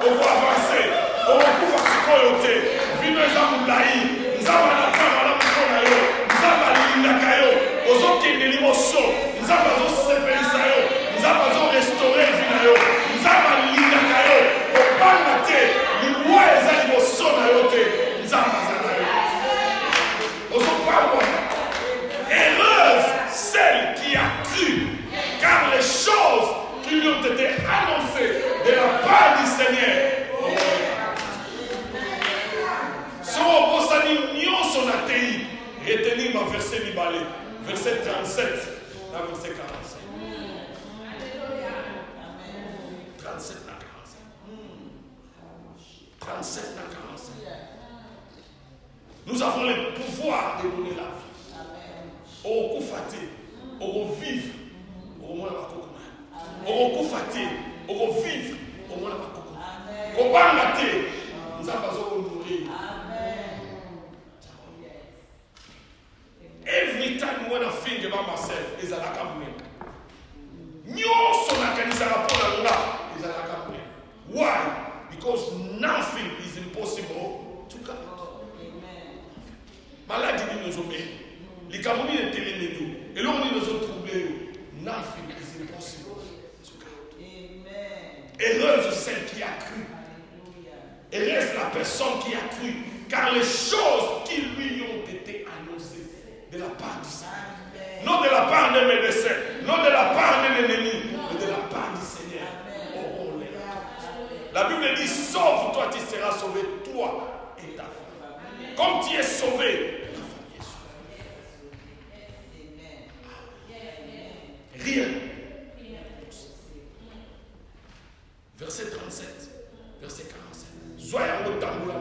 On va avancer. On va pouvoir se coyoter. Vino Zamulaï. Zamana Kamala Mukonayo. Zamalinakayo. Aux autres qui ne l'imoso. Zamazo Sepelisayo. Zamazo restaurer Vinayo. Zamalinakayo. Au Banate. L'Iwa Ezalimoso Nayote. Zamazanayo. Aux autres heureuse celle qui a cru. Car les choses qui lui ont été annoncées de la part du Seigneur. Son Bosani Nyon son atei. Retenez ma verset Nibalé. Verset 37. La verset 45. 37 à 45. 37 à 45. Nous avons le pouvoir de donner la vie. Au coup fatigué, au vivre, au moins la coconne. Au coup fatigué, au vivre, au moins la coconne. Au bangaté, nous avons besoin de nourrir. Every time when I think about myself, is a coming. Nyoso nakanisa rapona lula is a coming. Why? Because nothing is impossible to God. Maladie nous obéit. Les Camerounais ne téléménent. Et là, on nous a troublés. Nothing is impossible to God. Heureuse celle qui a cru. Heureuse la personne qui a cru. Car les choses qui lui ont été annoncées de la part du Seigneur. Non de la part des médecins. Non de la part d'un ennemi. Mais de la part du Seigneur. Oh, la Bible dit, sauve-toi, tu seras sauvé, toi et ta famille. Comme tu es sauvé, rien. Verset 37, verset 47. Soyez en tamboula.